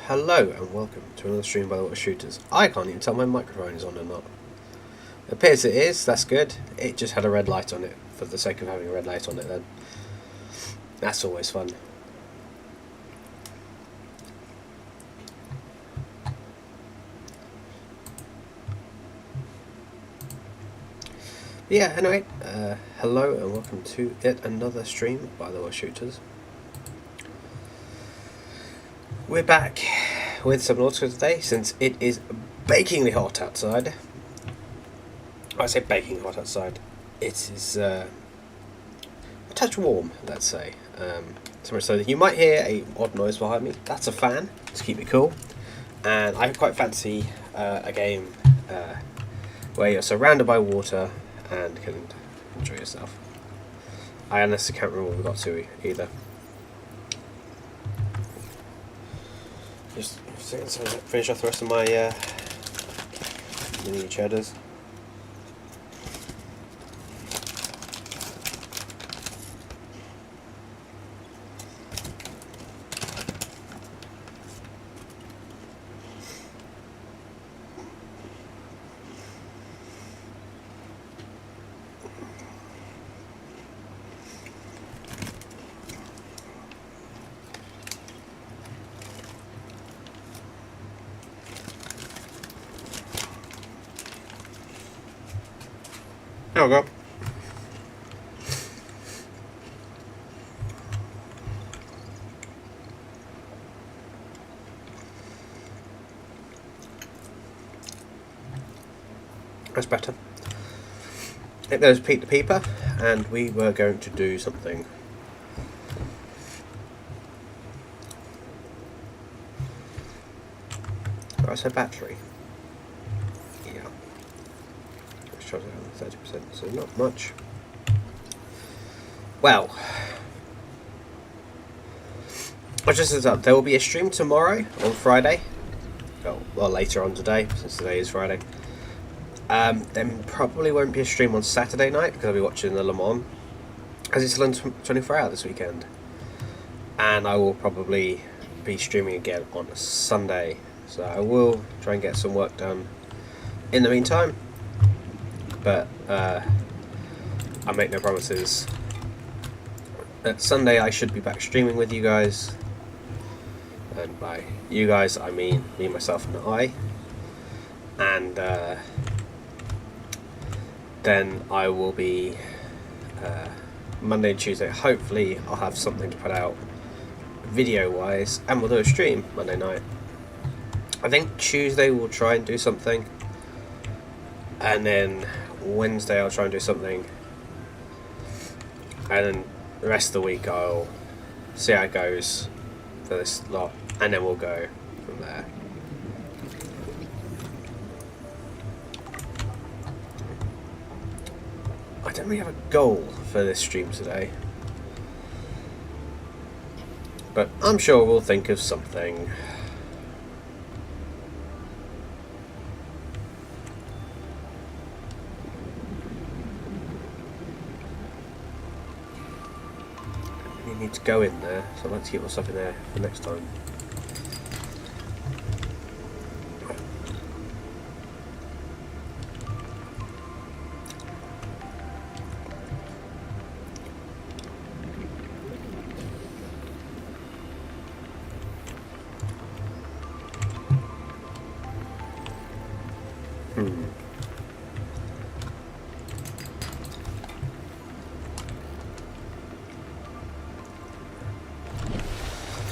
Hello and welcome to another stream by the Water Shooters. I can't even tell my microphone is on or not. It appears it is, that's good. It just had a red light on it for the sake of having a red light on it then. That's always fun. Yeah, anyway, hello and welcome to yet another stream by the Water Shooters. We're back with some Nautica today since it is bakingly hot outside. I say baking hot outside. It is a touch warm, let's say. So much so that you might hear a odd noise behind me. That's a fan to keep it cool. And I quite fancy a game where you're surrounded by water and can enjoy yourself. I honestly can't remember what we got to either. Just finish off the rest of my mini cheddars. There we go. That's better. I think there's Pete the Peeper, and we were going to do something. I said battery. Yeah. Let's try to have 30%, so not much. Well, I just said up. There will be a stream tomorrow on Friday. Well, later on today, since today is Friday. Then probably won't be a stream on Saturday night because I'll be watching the Le Mans, as it's on 24 hour this weekend. And I will probably be streaming again on Sunday. So I will try and get some work done in the meantime. But I make no promises. At Sunday I should be back streaming with you guys. And by you guys I mean me, myself and I. And then I will be Monday and Tuesday. Hopefully I'll have something to put out video wise, and we'll do a stream Monday night. I think Tuesday we'll try and do something, and then Wednesday I'll try and do something, and then the rest of the week I'll see how it goes for this lot, and then we'll go from there. I don't really have a goal for this stream today, but I'm sure we'll think of something. I need to go in there, so I'd like to keep myself in there for next time.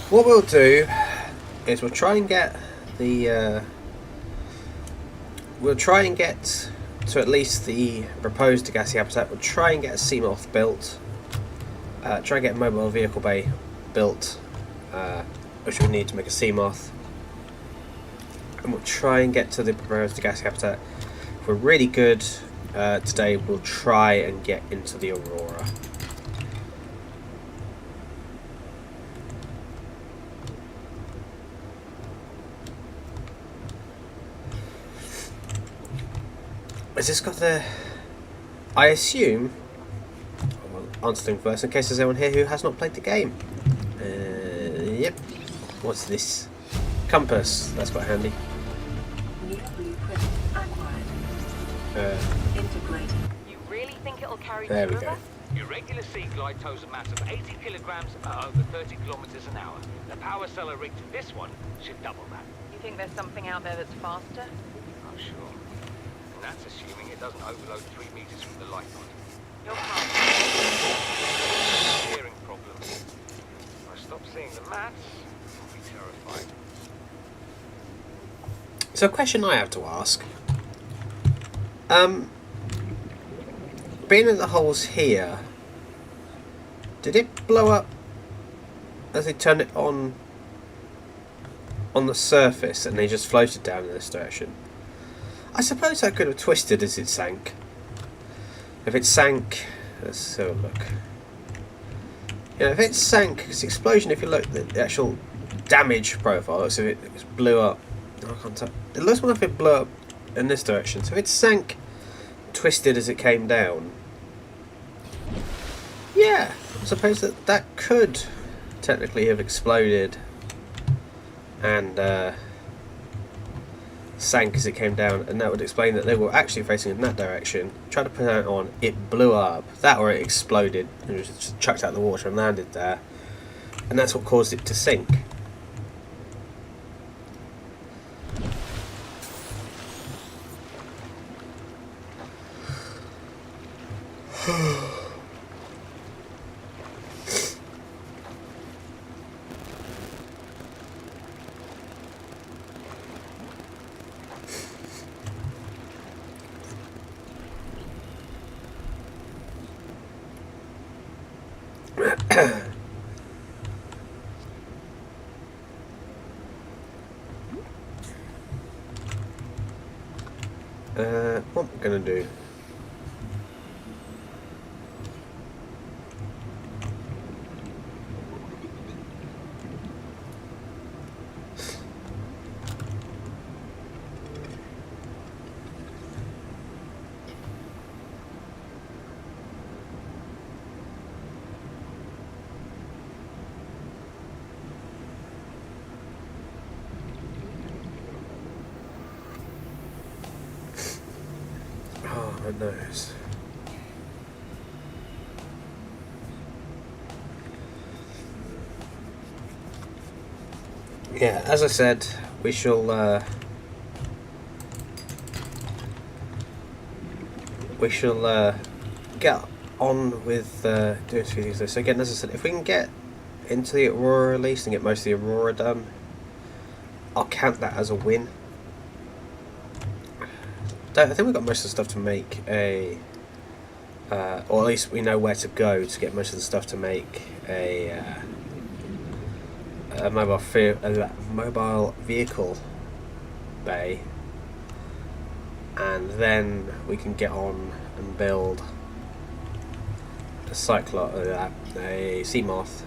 What we'll do is we'll try and get the we'll try and get to at least the proposed Degassi habitat. We'll try and get a Seamoth built, try and get a mobile vehicle bay built, which we need to make a Seamoth, and we'll try and get to the proposed Degassi habitat. If we're really good today, we'll try and get into the Aurora. Has this got the... I assume... I'll answer things first in case there's anyone here who has not played the game. Yep. What's this? Compass, that's quite handy. New blueprint acquired. Integrating. You really think it'll carry There this we go. river? Your regular sea glide tows a mass of 80 kilograms at over 30 kilometers an hour. The power cell rigged to this one should double that. You think there's something out there that's faster? I'm sure. And that's assuming it doesn't overload 3 meters from the light line. You're fine. Hearing problems. If I stop seeing the maths, I'll be terrified. So a question I have to ask. Being in the holes here, did it blow up as they turned it on the surface and they just floated down in this direction? I suppose I could have twisted as it sank. If it sank, let's have a look. Yeah, if it sank, because the explosion, if you look at the actual damage profile, looks as if it blew up. I can't tell. It looks more if it blew up in this direction. So if it sank, twisted as it came down, yeah, I suppose that could technically have exploded and sank as it came down, and that would explain that they were actually facing in that direction. Tried to put it on, it blew up. That or it exploded and was just chucked out of the water and landed there, and that's what caused it to sink. What am I gonna do? Oh, my nose. Yeah, as I said, we shall get on with doing a few things. So again, as I said, if we can get into the Aurora release and get most of the Aurora done, I'll count that as a win. I think we've got most of the stuff to make a, or at least we know where to go to get most of the stuff to make a mobile vehicle bay, and then we can get on and build a a sea moth,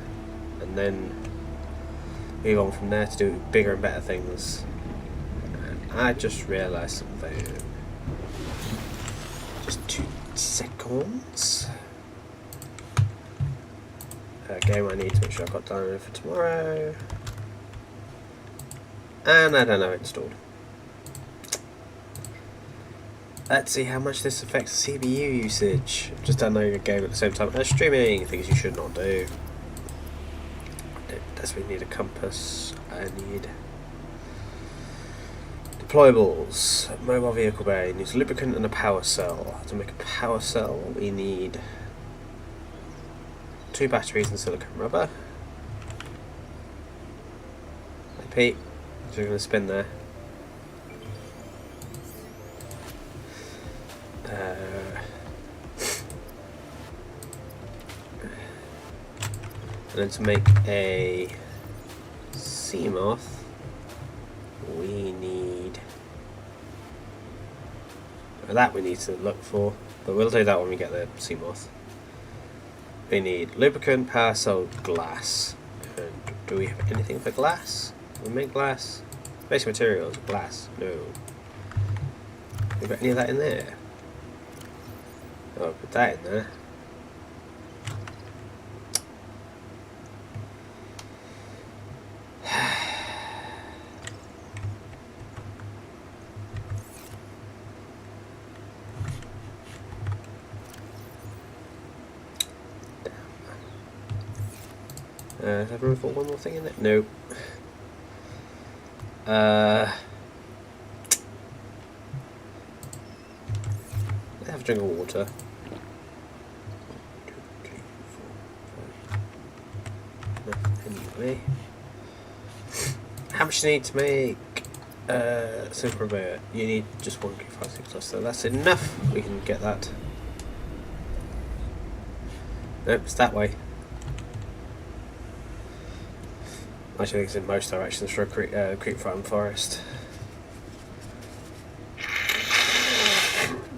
and then move on from there to do bigger and better things. And I just realised something. Just 2 seconds. Game I need to make sure I've got downloaded for tomorrow. And I don't have it installed. Let's see how much this affects CPU usage. Just downloading a game at the same time as streaming, things you should not do. I desperately need a compass. I need deployables, mobile vehicle bay, needs lubricant and a power cell. To make a power cell we need 2 batteries and silicone rubber. Hey Pete, so we're going to spin there. And then to make a sea moth, we need that we need to look for, but we'll do that when we get the sea moth. We need lubricant, power cell, glass. And do we have anything for glass? We make glass. Basic materials, glass. No. We got any of that in there? Oh, put that in there. Have room for one more thing in it? No. Let's have a drink of water. 1, 2, 3, 4, 5. Anyway. How much you need to make Super Bear? You need just 1 Q56 plus, so that's enough. We can get that. Nope, it's that way. I think it's in most directions for a creep farm forest.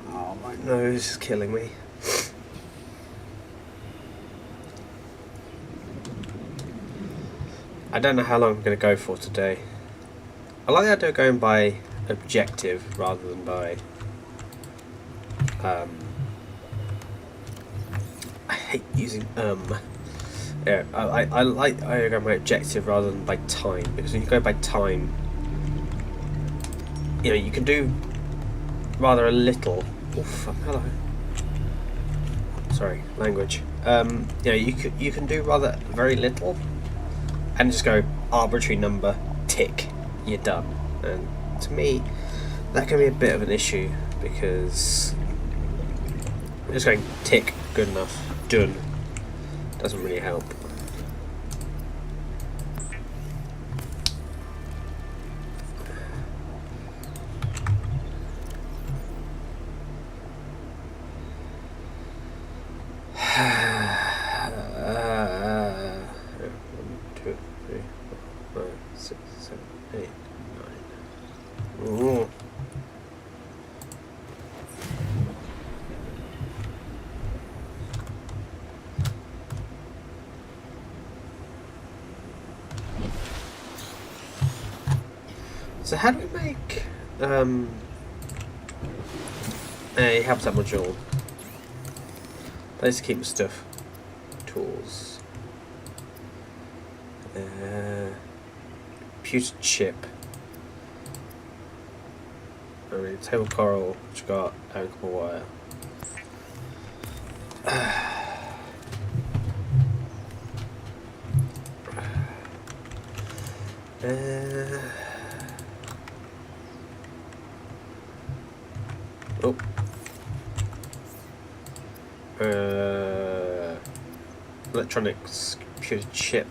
Oh, my nose is killing me. I don't know how long I'm going to go for today. I like the idea of going by objective rather than by... I hate using Yeah, I like going by objective rather than by time, because when you go by time, you know, you can do rather a little. Oof, hello. Sorry, language. You know, you can do rather very little, and just go arbitrary number, tick, you're done. And to me, that can be a bit of an issue, because just going tick, good enough, done, doesn't really help. So how do we make a habitat module? Place to keep the stuff. Tools. Computer chip. I mean, table coral, which got ankle wire. Oh. Electronics, computer chip.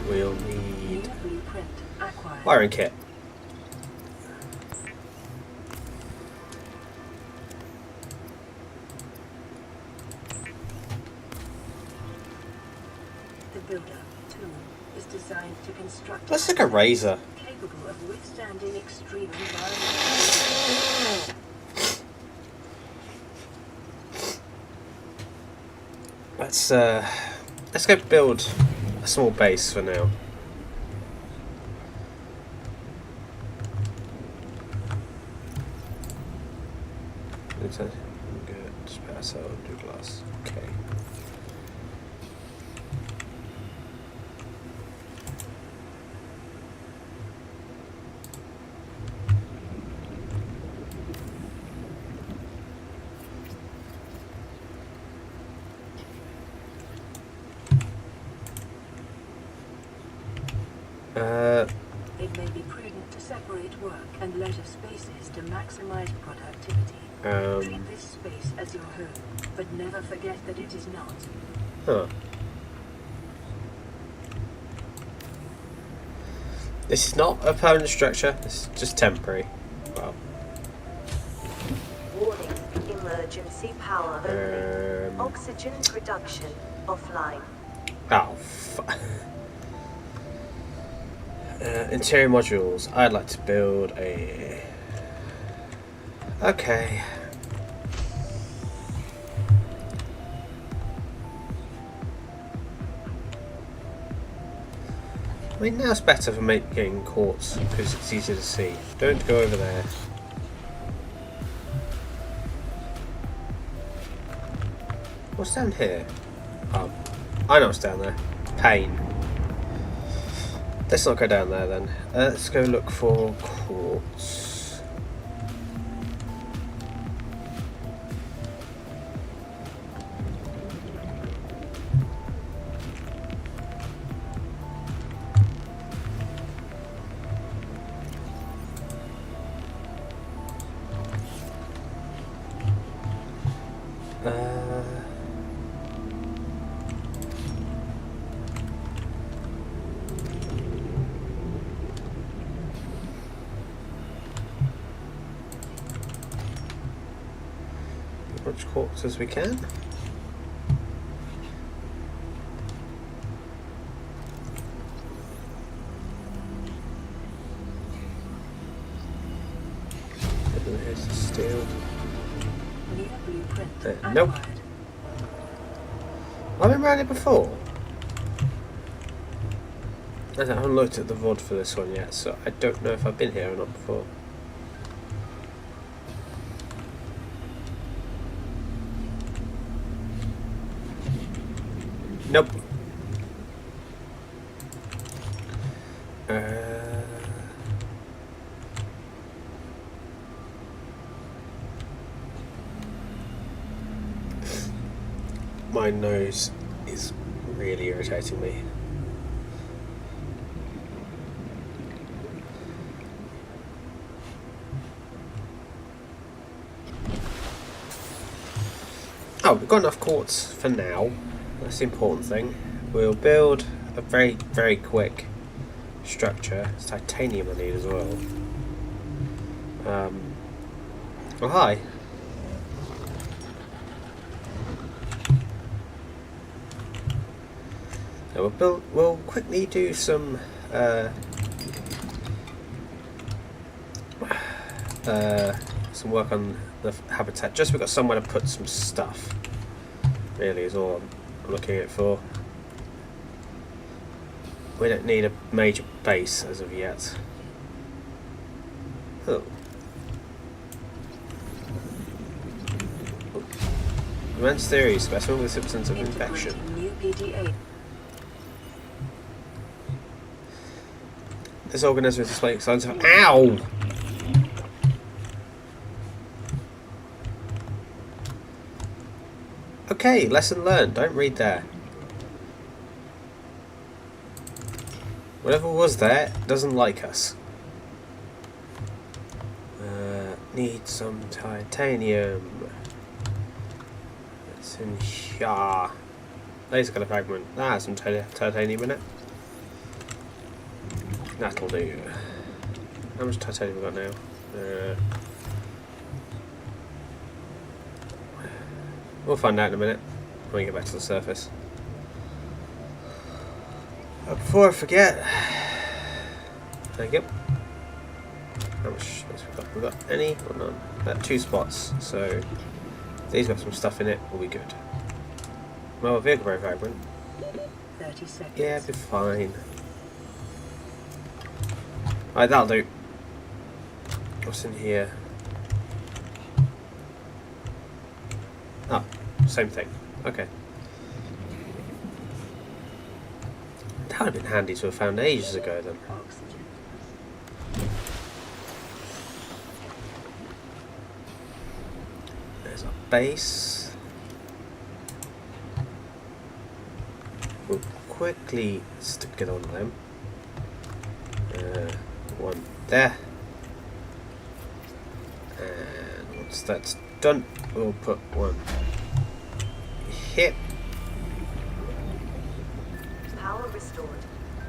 We'll need wiring kit. The builder tool is designed to construct. That's like a razor. Capable of withstanding extreme environments. Let's go build a small base for now. Good. Spare cell and do glass. Okay. It may be prudent to separate work and leisure spaces to maximize productivity. Treat this space as your home, but never forget that it is not. Huh. This is not a permanent structure, it's just temporary. Well. Warning, emergency power only. Oxygen production offline. Oh, interior modules. I'd like to build a... Okay. I mean, now it's better for making quartz because it's easier to see. Don't go over there. What's down here? Oh, I know what's down there. Pain. Let's not go down there then. Let's go look for quartz. much quartz as we can. Here's the steel. New blueprint Nope. acquired. I've been around it before. I haven't looked at the VOD for this one yet, so I don't know if I've been here or not before. Nope. My nose is really irritating me. Oh, we've got enough quartz for now. That's the important thing. We'll build a very, very quick structure. It's titanium I need as well. Oh, hi. So we'll quickly do some work on the habitat. Just we've got somewhere to put some stuff. Really is all I'm looking at for. We don't need a major base as of yet. Oh. Immense theory, specimen with substance of infection. New PDA. This organism is displaying signs of— Ow! Okay, lesson learned. Don't read there. Whatever was there doesn't like us. Need some titanium. It's in here. Laser color fragment. That has some titanium in it. That'll do. How much titanium we got now? We'll find out in a minute when we get back to the surface. Before I forget, thank you. How much space we got? We got any or none? 2 spots. So if these got some stuff in it, we'll be good. Well, vehicle brake fragment. 30 seconds. Yeah, it'll be fine. Alright, that'll do. What's in here? Oh, same thing. Okay. That would have been handy to have found ages ago then. Oxygen. There's our base. We'll quickly stick it on them. One there. And once that's done, we'll put one here. Power restored.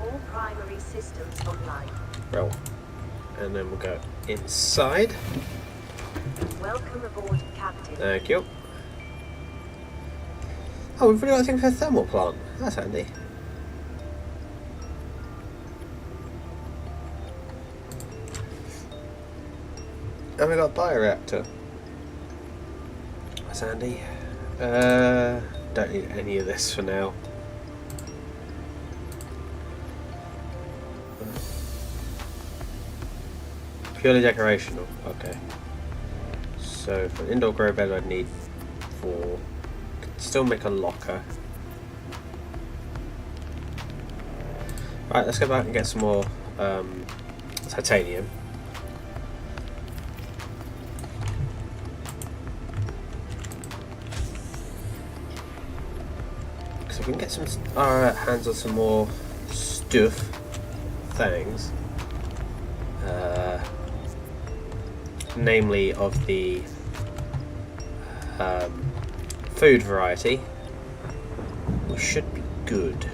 All primary systems online. Roll. And then we'll go inside. Welcome aboard, Captain. Thank you. Oh, we've really got a thing for a thermal plant. That's handy. And we got a bioreactor. That's handy. Don't need any of this for now. Purely decorational. Okay. So for an indoor grow bed, I'd need 4. Could still make a locker. Right, let's go back and get some more titanium. Because if we can get our hands on some more stuff, things, namely of the food variety, we should be good.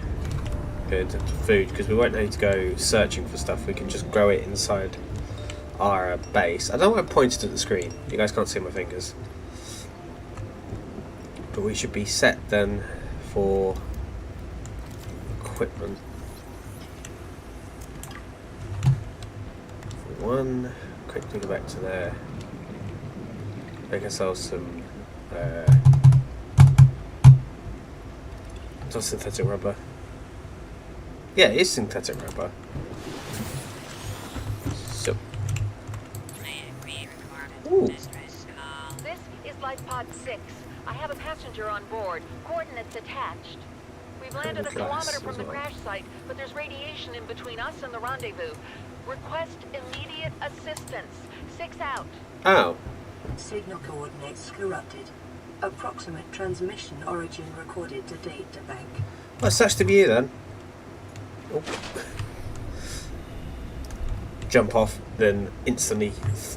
Good food, because we won't need to go searching for stuff. We can just grow it inside our base. I don't want to point it at the screen. You guys can't see my fingers. But we should be set then for equipment. One, quickly go back to there. Make ourselves some it's not synthetic rubber. Yeah, it is synthetic rubber. So ooh. This is Life Pod 6. I have a passenger on board. Coordinates attached. We've landed a kilometer from the crash site, but there's radiation in between us and the rendezvous. Request immediate assistance. 6 out. Oh. Signal coordinates corrupted. Approximate transmission origin recorded to data bank. Well, it sucks to be you then. Oh. Jump off, then instantly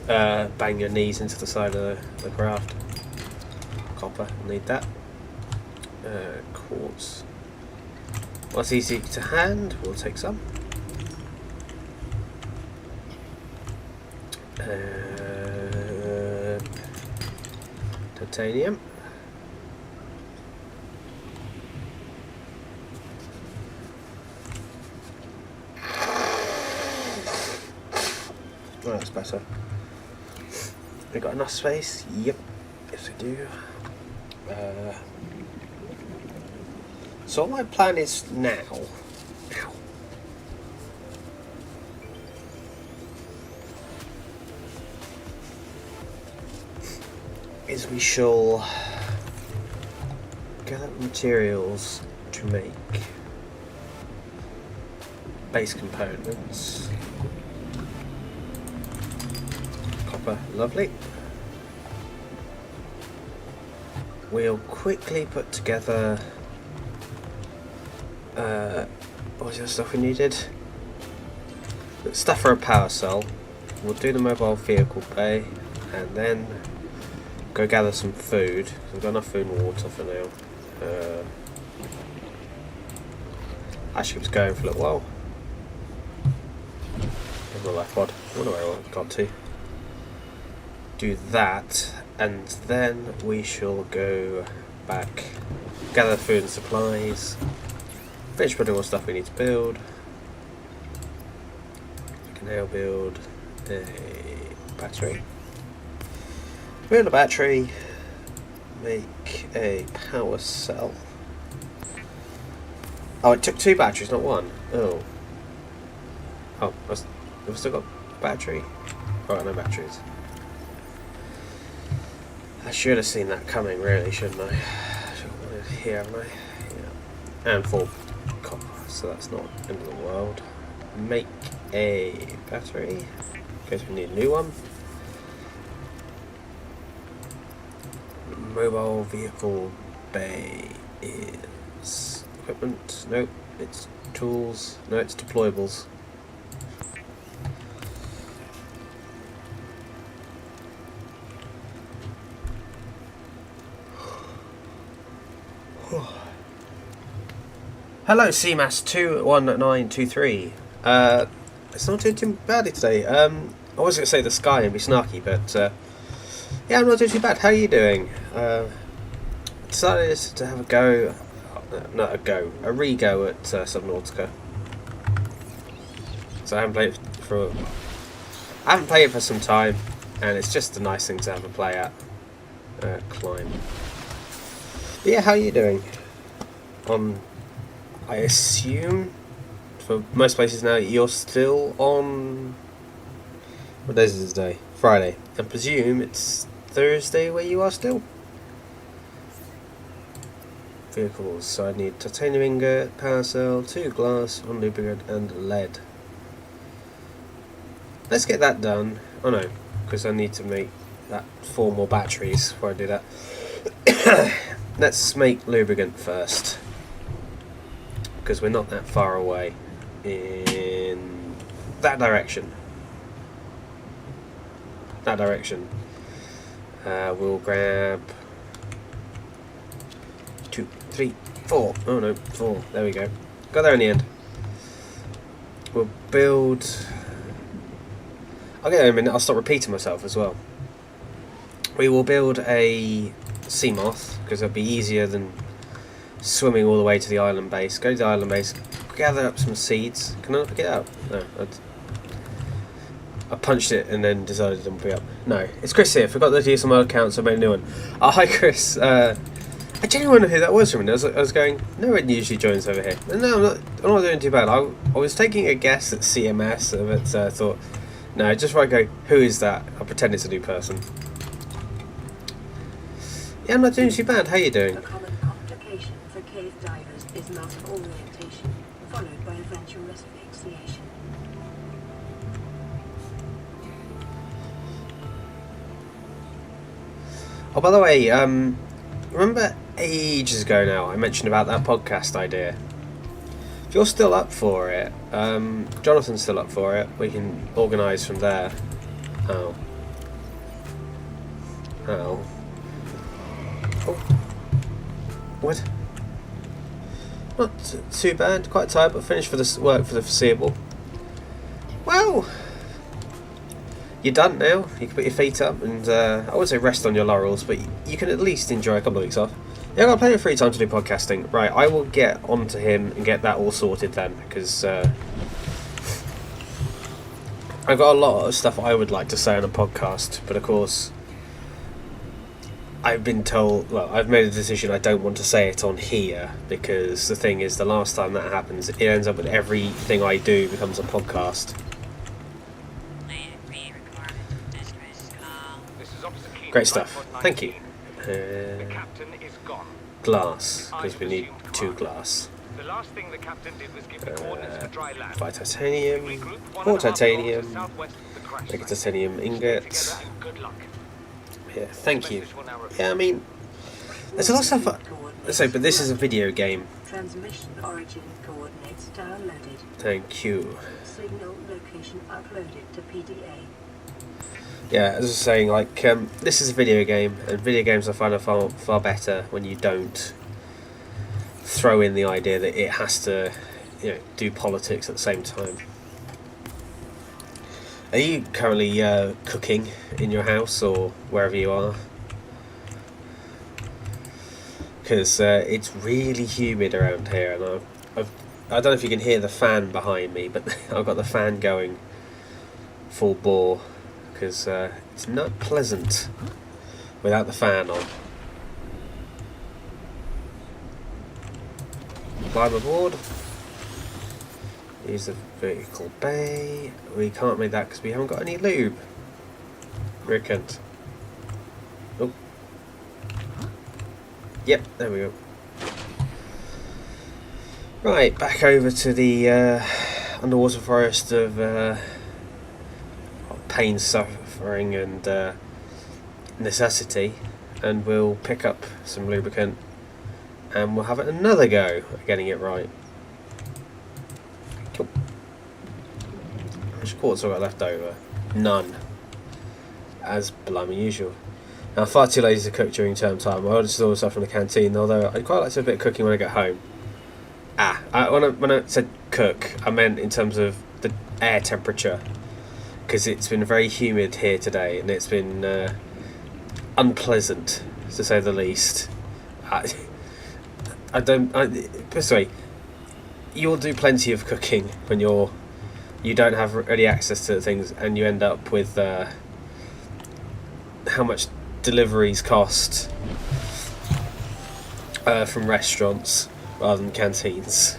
bang your knees into the side of the craft. Copper, need that. Quartz. What's easy to hand? We'll take some. Titanium. Oh, that's better. We got enough space? Yep. Yes, we do. So what my plan is now. Is we shall gather materials to make base components. Copper, lovely. We'll quickly put together what was the other stuff we needed? Stuff for a power cell. We'll do the mobile vehicle bay and then go gather some food. We've got enough food and water for now. Actually, was going for a little while. There's my life pod. I wonder where I got to. Do that, and then we shall go back, gather food and supplies, finish putting all stuff we need to build. We can now build a battery. Build a battery, make a power cell. Oh, it took 2 batteries, not 1. Oh. Oh, have I still got battery? Oh, no batteries. I should have seen that coming, really, shouldn't I? Here, haven't I? Yeah. And 4 copper, so that's not the end of the world. Make a battery. In case we need a new one. Mobile vehicle bay is equipment. Nope, it's tools. No, it's deployables. Hello, CMAS 21923. It's not doing too badly today. I was going to say the sky and be snarky, but yeah, I'm not doing too bad. How are you doing? Decided to have a go, a re-go at Subnautica. So I haven't played it for some time, and it's just a nice thing to have a play at. Climb. But yeah, how are you doing? I assume for most places now you're still on. What day is this day? Friday. I presume it's Thursday where you are still. Vehicles. So I need titanium ingot, power cell, 2 glass, 1 lubricant, and lead. Let's get that done. Oh no, because I need to make that 4 more batteries before I do that. Let's make lubricant first, because we're not that far away in that direction. We'll grab 2, 3, 4. Oh no, 4. There we go. Got there in the end. We'll build. I'll get there in a minute. I'll stop repeating myself as well. We will build a sea moth, because it'll be easier than swimming all the way to the island base. Go to the island base, gather up some seeds. Can I not pick it up? No, I punched it and then decided to pick it up. No, it's Chris here. Forgot to use some other accounts, so I made a new one. Oh, hi Chris. I genuinely wonder who that was from. I was going, no one usually joins over here. And no, I'm not doing too bad. I was taking a guess at CMS, but I thought, no, just before I go, who is that? I'll pretend it's a new person. Yeah, I'm not doing too bad. How you doing? A common complication for cave divers is loss of orientation, followed by eventual asphyxiation. Oh, by the way, remember ages ago now I mentioned about that podcast idea? If you're still up for it, Jonathan's still up for it, we can organise from there. Oh. What? Not too bad, quite tired, but finished for this work for the foreseeable. Well, you're done now. You can put your feet up and I would say rest on your laurels, but you can at least enjoy a couple of weeks off. Yeah, I've got plenty of free time to do podcasting. Right, I will get onto him and get that all sorted then, because I've got a lot of stuff I would like to say on a podcast, but of course I've been told, well, I've made a decision I don't want to say it on here, because the thing is, the last time that happens, it ends up with everything I do becomes a podcast. Great stuff. Thank you. The captain is gone. Glass, because we need 2 glass. The last thing the captain did was give the coordinates for dry land. 5 titanium, Regroup 4 1.5 titanium, kilometers southwest of the crash make a site. titanium Stay ingots. together and good luck. Yeah, thank you. Message will now Yeah, I mean, there's a lot of stuff. So, but this is a video game. Transmission origin coordinates downloaded. Thank you. Signal location uploaded to PDA. Yeah, as I was saying, like, this is a video game, and video games I find are far better when you don't throw in the idea that it has to, do politics at the same time. Are you currently cooking in your house or wherever you are? Because it's really humid around here, and I don't know if you can hear the fan behind me, but I've got the fan going full bore, because it's not pleasant without the fan on. Climb aboard. Use the vertical bay. We can't make that because we haven't got any lube. Rickant. Oh. Yep, there we go. Right, back over to the underwater forest of pain, suffering and necessity, and we'll pick up some lubricant and we'll have another go at getting it right. Cool. How much quartz have I got left over? None. As blimey usual. Now, I'm far too lazy to cook during term time. I ordered all the stuff from the canteen, although I'd quite like to do a bit of cooking when I get home. When I said cook, I meant in terms of the air temperature, because it's been very humid here today and it's been unpleasant, to say the least. This way, you'll do plenty of cooking when you don't have ready access to things, and you end up with how much deliveries cost from restaurants rather than canteens.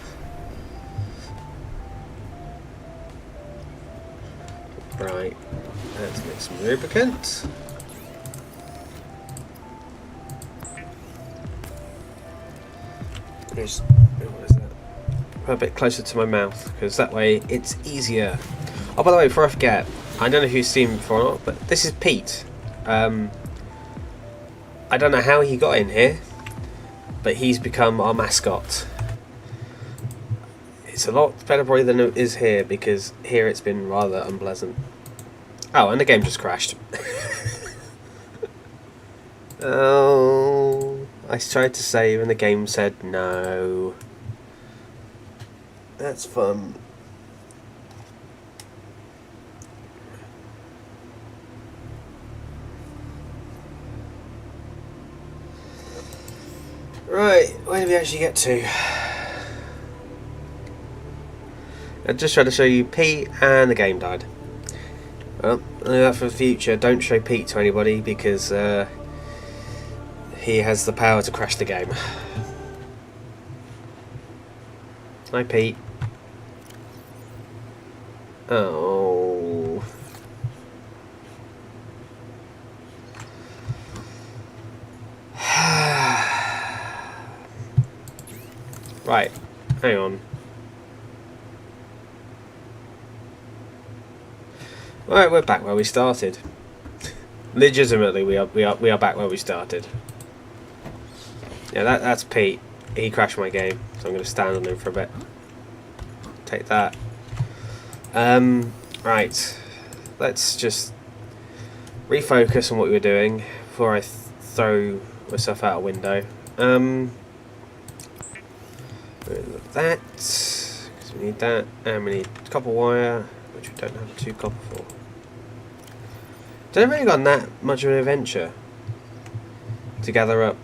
Right, let's get some lubricant. What is that? A bit closer to my mouth, because that way it's easier. Oh, by the way, before I forget, I don't know if you've seen him before or not, but this is Pete. I don't know how he got in here, but he's become our mascot. It's a lot better probably than it is here, because here it's been rather unpleasant. Oh, and the game just crashed. Oh, I tried to save and the game said no. That's fun. Where did we actually get to? I just tried to show you Pete and the game died. Well, I know that for the future, don't show Pete to anybody because he has the power to crash the game. Hi Pete. Oh. Right, hang on. Right, we're back where we started. Legitimately, we are back where we started. Yeah, that's Pete. He crashed my game, so I'm going to stand on him for a bit. Take that. Right. Let's just refocus on what we were doing before I throw myself out a window. That, because we need that, and we need copper wire, which we don't have 2 copper for. Don't really got that much of an adventure to gather up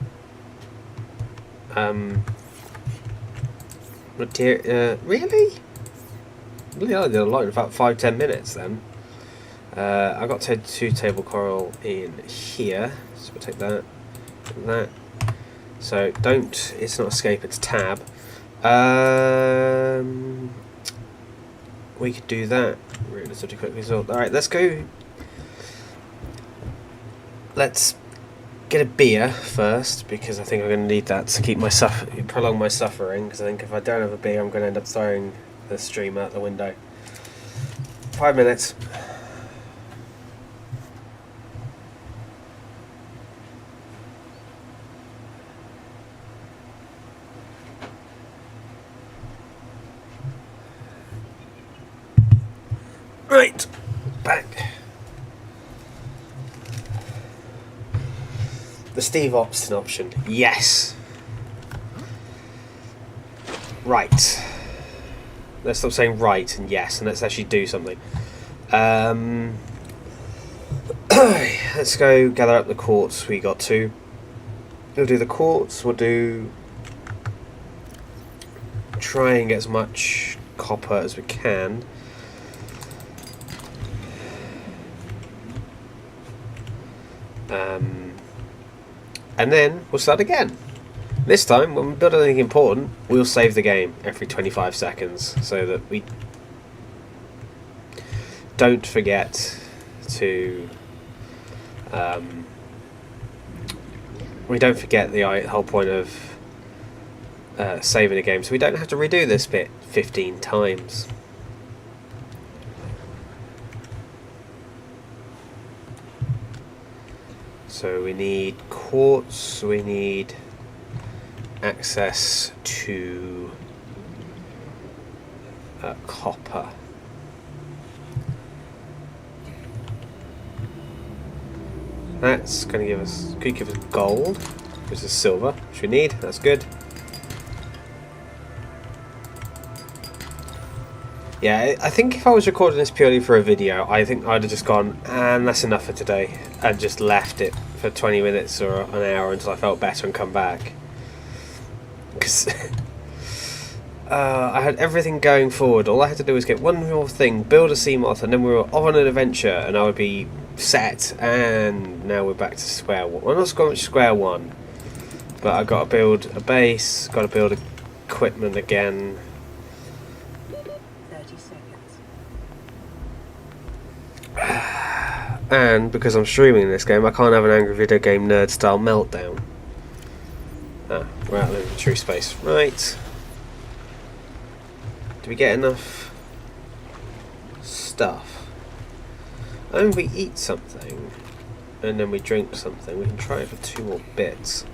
material. Really? Really, I did a lot in about 5-10 minutes then. I got 2 table coral in here, so we'll take that, that. So don't, it's not escape, it's tab. We could do that relatively quickly as well. Alright, let's go. Let's get a beer first, because I think I'm going to need that to keep my prolong my suffering, because I think if I don't have a beer I'm going to end up throwing the stream out the window. 5 minutes. Right, back. The Steve Austin option, yes. Right. Let's stop saying right and yes, and let's actually do something. Let's go gather up the quartz. We got 2. We'll do the quartz. We'll do try and get as much copper as we can. And then we'll start again. This time, when we build anything important, we'll save the game every 25 seconds so that we don't forget to we don't forget the whole point of saving a game, so we don't have to redo this bit 15 times. So we need quartz, we need access to copper. That's going to give us, could give us gold, which is silver, which we need, that's good. Yeah, I think if I was recording this purely for a video, I think I'd have just gone, and that's enough for today, and just left it for 20 minutes or an hour until I felt better and come back. Because I had everything going forward. All I had to do was get one more thing, build a sea moth, and then we were off on an adventure, and I would be set. And now we're back to square one. Well, not square one, but I got to build a base, got to build equipment again. 30 seconds. And because I'm streaming this game, I can't have an angry video game nerd style meltdown. Ah, we're out of the true space. Right. Do we get enough stuff? And we eat something, and then we drink something. We can try it for 2 more bits.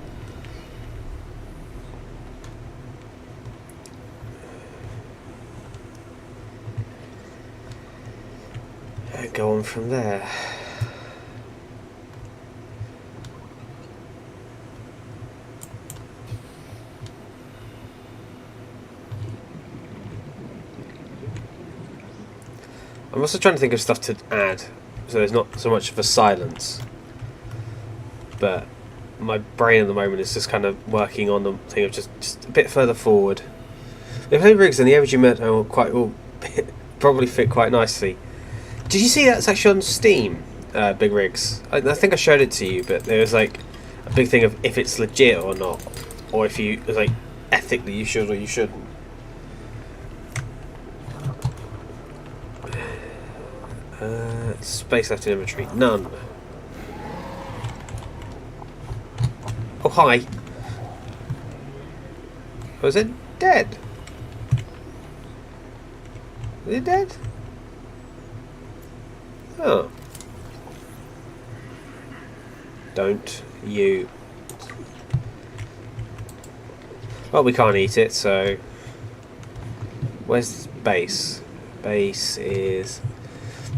And go on from there. I'm also trying to think of stuff to add, so there's not so much of a silence. But my brain at the moment is just kind of working on the thing of just a bit further forward. The play rigs and the average unit will probably fit quite nicely. Did you see that's actually on Steam? Big rigs. I think I showed it to you, but there was like a big thing of if it's legit or not, or if you like ethically you should or you shouldn't. Space left in inventory. None. Oh, hi. Was it dead? Is it dead? Oh. Don't you. Well, we can't eat it, so. Where's base? Base is.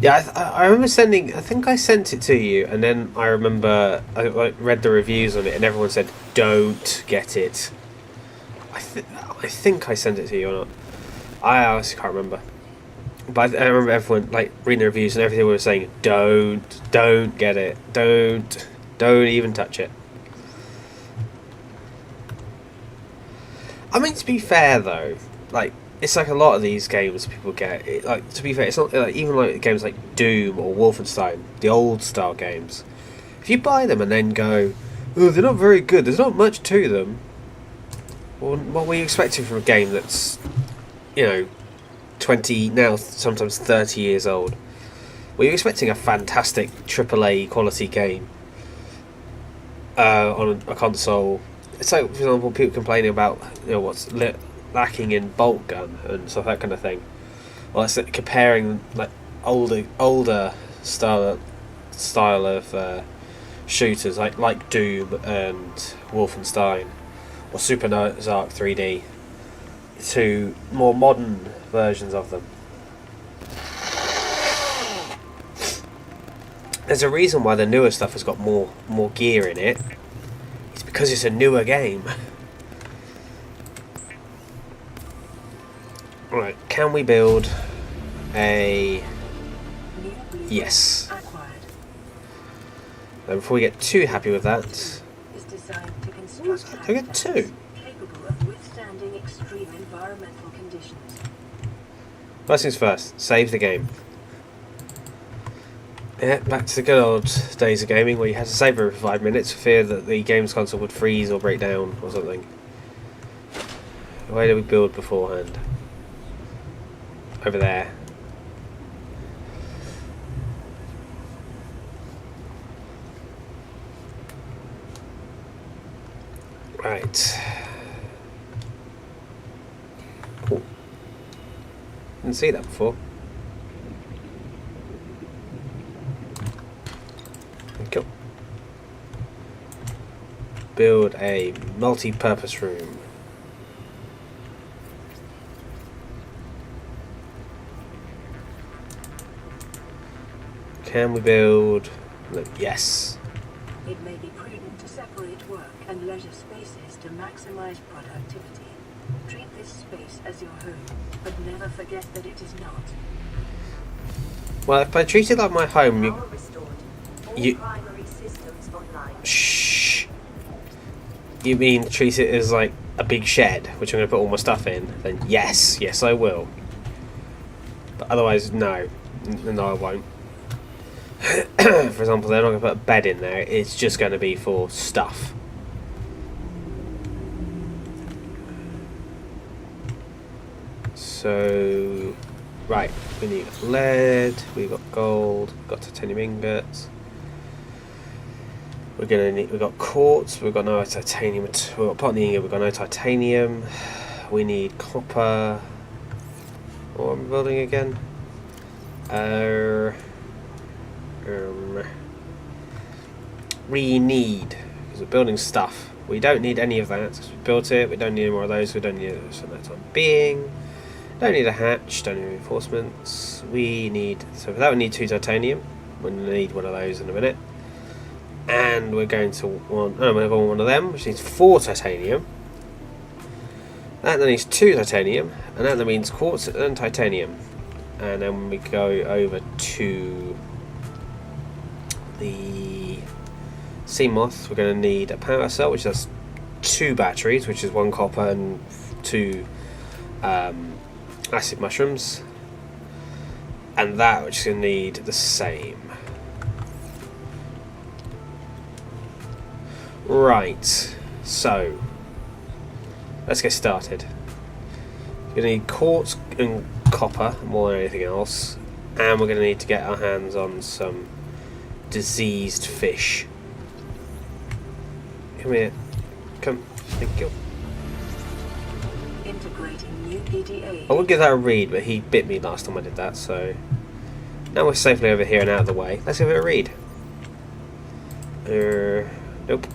Yeah, I remember sending. I think I sent it to you, and then I remember I read the reviews on it, and everyone said, "Don't get it." I think I sent it to you or not. I honestly can't remember. But I remember everyone like reading the reviews and everything was saying, "Don't get it. Don't even touch it." I mean, to be fair though, like. It's like a lot of these games people get. Like, to be fair, it's not like, even like games like Doom or Wolfenstein, the old style games. If you buy them and then go, "Oh, they're not very good. There's not much to them." Well, what were you expecting from a game that's, 20 now, sometimes 30 years old? Were you expecting a fantastic AAA quality game on a console? It's like, for example, people complaining about what's lacking in bolt gun and stuff, that kind of thing. Well, it's like comparing like older style of shooters like Doom and Wolfenstein or Super Mario 3D to more modern versions of them. There's a reason why the newer stuff has got more gear in it. It's because it's a newer game. Right, can we build a... Yes. And before we get too happy with that... I get two. First things first, save the game. Yeah, back to the good old days of gaming where you had to save every 5 minutes for fear that the games console would freeze or break down or something. Where did we build beforehand? Over there. Right. Cool. Didn't see that before. Cool. Build a multi-purpose room. Can we build? Yes. It may be prudent to separate work and leisure spaces to maximize productivity. Treat this space as your home, but never forget that it is not. Well, if I treat it like my home, you primary systems online. Shh. You mean treat it as like a big shed, which I'm going to put all my stuff in? Then yes, I will. But otherwise, no, I won't. For example, they're not going to put a bed in there. It's just going to be for stuff. So, right, we need lead, we've got gold, we've got titanium ingots. We've got quartz, we've got no titanium. Well, apart from the ingot, we've got no titanium. We need copper. What am I building again? We need, because we're building stuff. We don't need any of that. We built it. We don't need any more of those. We don't need those for that time being. Don't need a hatch. Don't need reinforcements. We need. So for that, we need 2 titanium. We'll need one of those in a minute. And we're going to want. Oh, we're going to want one of them, which needs 4 titanium. That then needs 2 titanium, and that means quartz and titanium. And then we go over to the sea moth, we're going to need a power cell, which has 2 batteries, which is 1 copper and 2 acid mushrooms, and that which is going to need the same. Right, so let's get started. We're going to need quartz and copper more than anything else, and we're going to need to get our hands on some diseased fish. Come here. Come. Thank you. Integrating new PDA. I would give that a read, but he bit me last time I did that, so now we're safely over here and out of the way. Let's give it a read. Nope.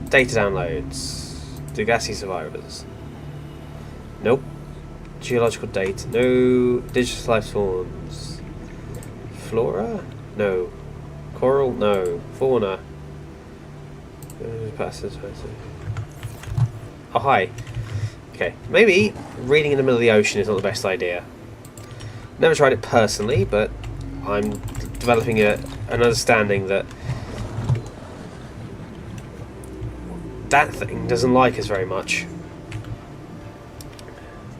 Data downloads. Degassi survivors. Nope. Geological data. No. Digital life forms. Flora? No. Coral? No. Fauna. Oh, hi. Okay, maybe reading in the middle of the ocean is not the best idea. Never tried it personally, but I'm developing an understanding that that thing doesn't like us very much.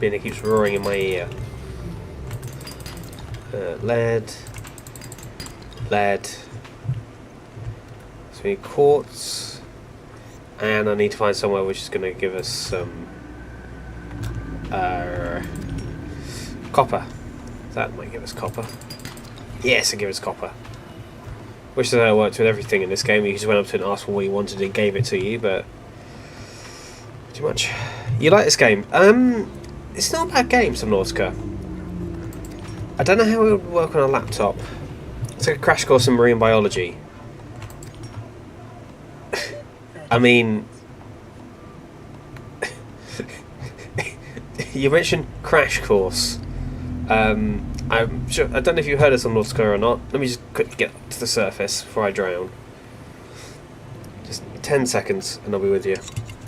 Being it keeps roaring in my ear. Lead. So we need quartz, and I need to find somewhere which is going to give us some copper. That might give us copper. Yes, it gives us copper. Wish that I worked with everything in this game. You just went up to it and asked for what you wanted and gave it to you, but too much. You like this game? It's not a bad game, Subnautica. I don't know how it would work on a laptop. It's like a crash course in marine biology. I mean, you mentioned crash course. I'm sure, I don't know if you heard of Subnautica or not. Let me just quickly get to the surface before I drown. Just 10 seconds and I'll be with you.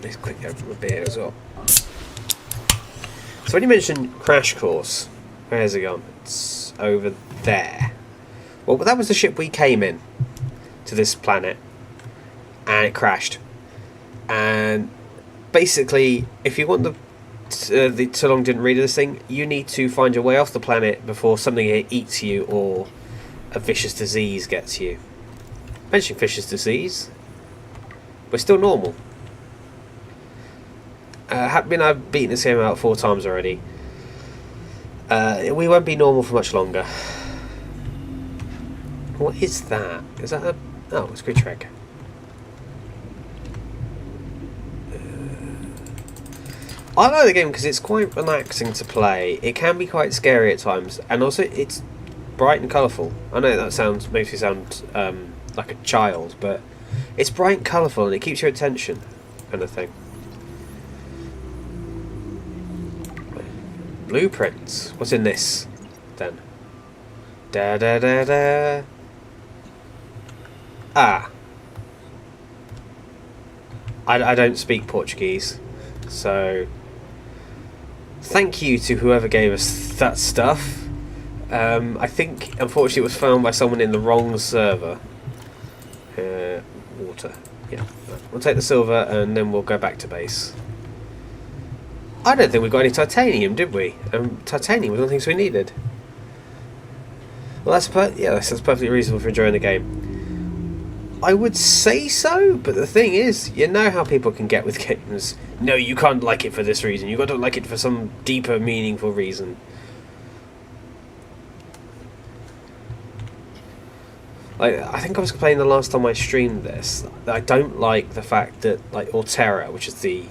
Let's quickly open my beer as well. So when you mentioned crash course, where's it gone? It's over there. Well, that was the ship we came in to this planet, and it crashed. And basically, if you want the too long didn't read this thing, you need to find your way off the planet before something eats you or a vicious disease gets you. Mentioning vicious disease, we're still normal. I've beaten this game out 4 times already. We won't be normal for much longer. What is that? Is that a... Oh, it's a Screech Reg. I like the game because it's quite relaxing to play. It can be quite scary at times, and also it's bright and colourful. I know that makes me sound like a child, but it's bright and colourful and it keeps your attention, kind of thing. Blueprints. What's in this, then? Da da da da. Ah. I don't speak Portuguese, so thank you to whoever gave us that stuff. I think, unfortunately, it was found by someone in the wrong server. Water. Yeah. We'll take the silver and then we'll go back to base. I don't think we got any titanium, did we? Titanium was one of the things we needed. Well, that's perfectly reasonable for enjoying the game. I would say so, but the thing is, you know how people can get with games. No, you can't like it for this reason. You've got to like it for some deeper, meaningful reason. I think I was complaining the last time I streamed this. I don't like the fact that, like, Alterra, which is the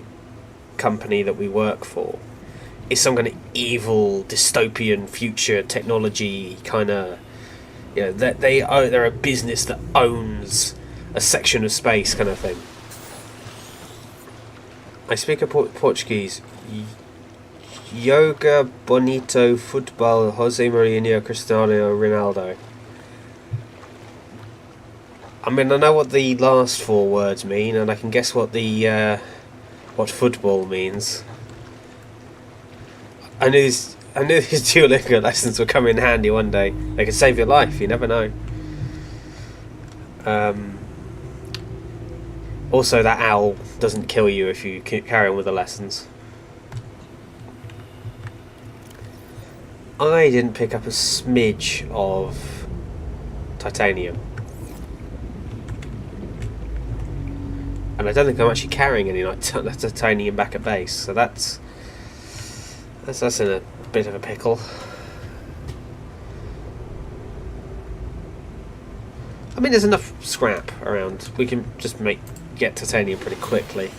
company that we work for, is some kind of evil, dystopian future technology kind of... You know, that they're a business that owns a section of space kind of thing. I speak a Portuguese. Yoga bonito futebol Jose Mourinho Cristiano Ronaldo. I mean, I know what the last 4 words mean, and I can guess what the what football means. I knew these Duolingo lessons would come in handy one day. They could save your life. You never know. Also, that owl doesn't kill you if you carry on with the lessons. I didn't pick up a smidge of titanium. And I don't think I'm actually carrying any titanium back at base, so that's in a bit of a pickle. I mean, there's enough scrap around. We can just get titanium pretty quickly.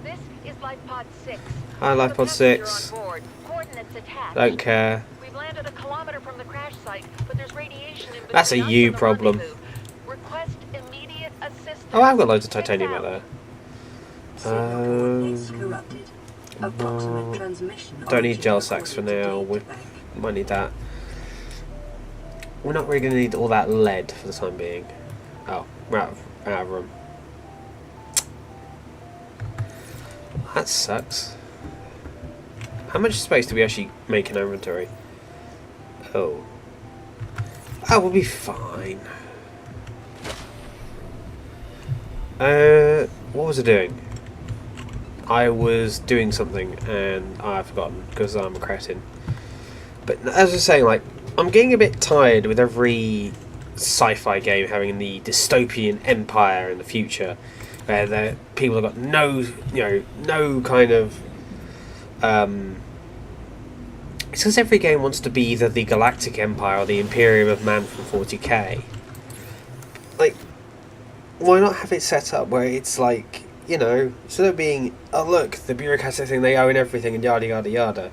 This is Life Pod 6. Hi, Life Pod 6. Coordinates attached. Don't care. We've landed a kilometer from the crash site, but there's radiation in between. That's a us you and the problem. rendezvous. Request immediate assistance. Oh, I've got loads of titanium out there. Signal coordinates corrupted. Approximate transmission Don't need origin gel sacks for according to now. We databank. might need that. We're not really going to need all that lead for the time being. Oh, we're out of room. That sucks. How much space do we actually make in our inventory? Oh. Oh, we'll be fine. What was I doing? I was doing something and I've forgotten because I'm a cretin. But as I was saying, like, I'm getting a bit tired with every sci-fi game having the dystopian empire in the future, where the people have got no kind of. It's because every game wants to be either the Galactic Empire or the Imperium of Man from 40k. Like, why not have it set up where it's like, you know, instead of being, oh look, the bureaucratic thing, they own everything and yada yada yada.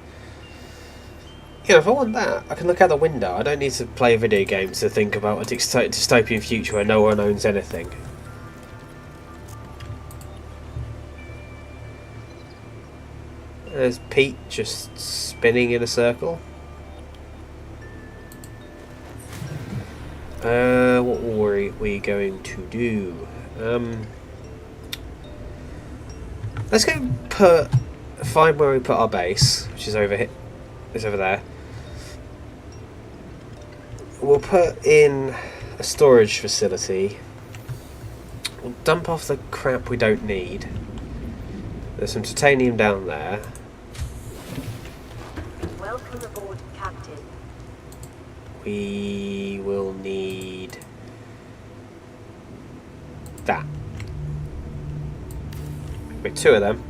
You know, if I want that, I can look out the window. I don't need to play video games to think about a dystopian future where no one owns anything. There's Pete just spinning in a circle. What were we going to do? Let's go find where we put our base, which is over here. It's over there. We'll put in a storage facility. We'll dump off the crap we don't need. There's some titanium down there. Welcome aboard, Captain. We will need that. Make two of them.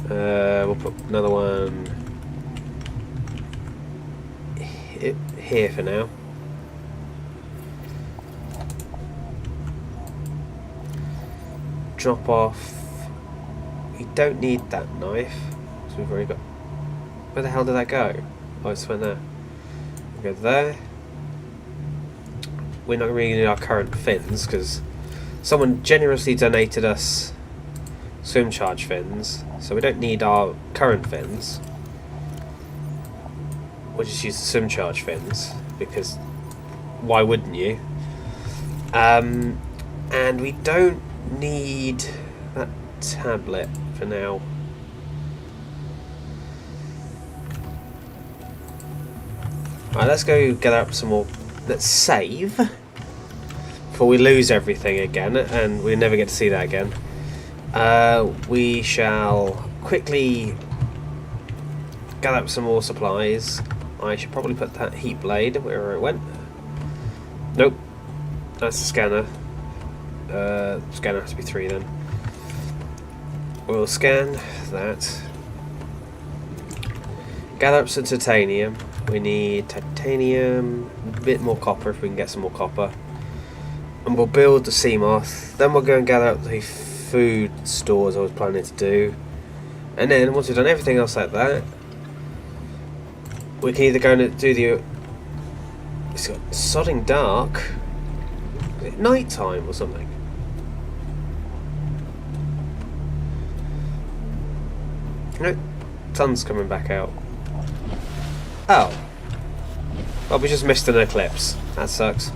We'll put another one here for now. Drop off. We don't need that knife, so we've already got. Where the hell did that go? Oh, it's went there. We'll go there. We're not really need our current fins because someone generously donated us swim charge fins, so we don't need our current fins. We'll just use the swim charge fins because why wouldn't you? And we don't need that tablet for now. Alright, let's go gather up some more. Let's save before we lose everything again and we never get to see that again. We shall quickly gather up some more supplies. I should probably put that heat blade wherever it went. Nope, that's the scanner. Scanner has to be 3 then. We'll scan that. Gather up some titanium. We need titanium, a bit more copper if we can get some more copper. And we'll build the sea moth. Then we'll go and gather up the food stores I was planning to do. And then once we've done everything else like that, we can either go and do the... It's got sodding dark. Is it night time or something? No, sun's coming back out. Oh. Well, we just missed an eclipse. That sucks.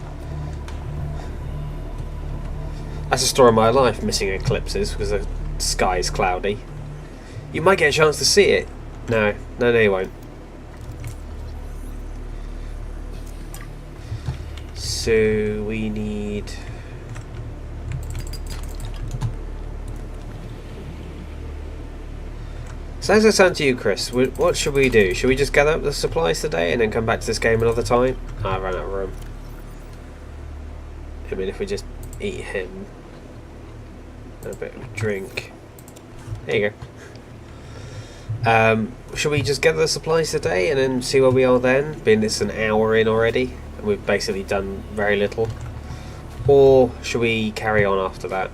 That's the story of my life, missing eclipses because the sky is cloudy. You might get a chance to see it. No, you won't. to, we need... So how's that sound to you, Chris? What should we do? Should we just gather up the supplies today and then come back to this game another time? I ran out of room. I mean, if we just eat him, a bit of a drink. There you go. Should we just gather the supplies today and then see where we are then? Being it's an hour in already and we've basically done very little. Or should we carry on after that?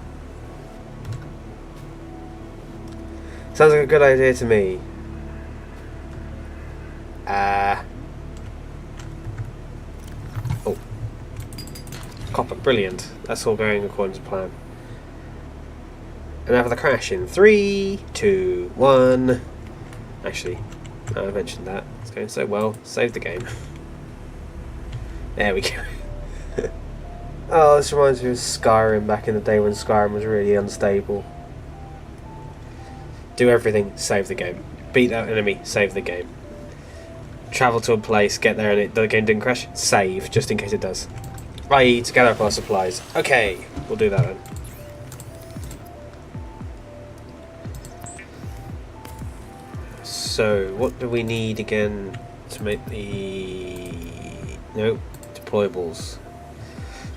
Sounds like a good idea to me. Oh. Copper, brilliant. That's all going according to plan. And now for the crash in 3, 2, 1. Actually, I mentioned that. It's going so well. Save the game. There we go. Oh, this reminds me of Skyrim back in the day when Skyrim was really unstable. Do everything, save the game. Beat that enemy, save the game. Travel to a place, get there and the game didn't crash, save, just in case it does. I.e. to gather up our supplies. Okay, we'll do that then. So, what do we need again to make the... No, deployables.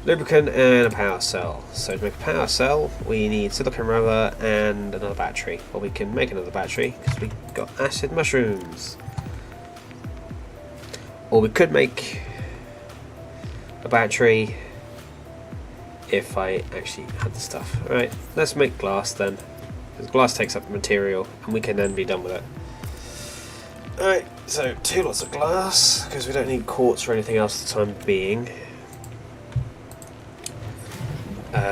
Lubricant and a power cell. So to make a power cell we need silicon rubber and another battery. Or we can make another battery because we got acid mushrooms. Or we could make a battery if I actually had the stuff. Alright, let's make glass then. Because glass takes up material and we can then be done with it. Alright, so 2 lots of glass because we don't need quartz or anything else for the time being.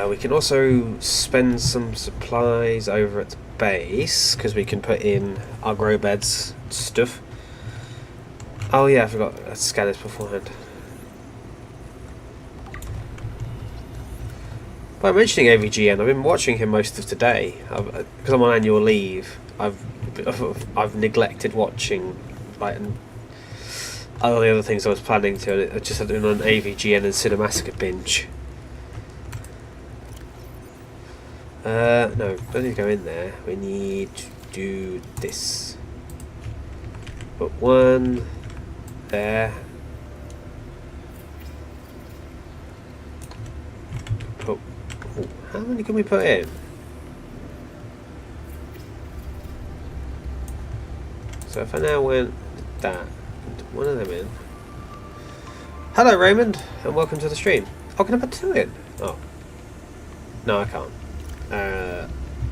We can also spend some supplies over at the base because we can put in our grow beds and stuff. Oh yeah, I forgot to scan this beforehand. By mentioning AVGN, I've been watching him most of today because I'm on annual leave. I've neglected watching like all the other things I was planning to. I just had been on AVGN and Cinemassacre binge. No, don't need to go in there. We need to do this. Put 1 there. Put, oh, how many can we put in? So if I now went that, put 1 of them in. Hello Raymond, and welcome to the stream. Oh, can I put 2 in? Oh. No, I can't.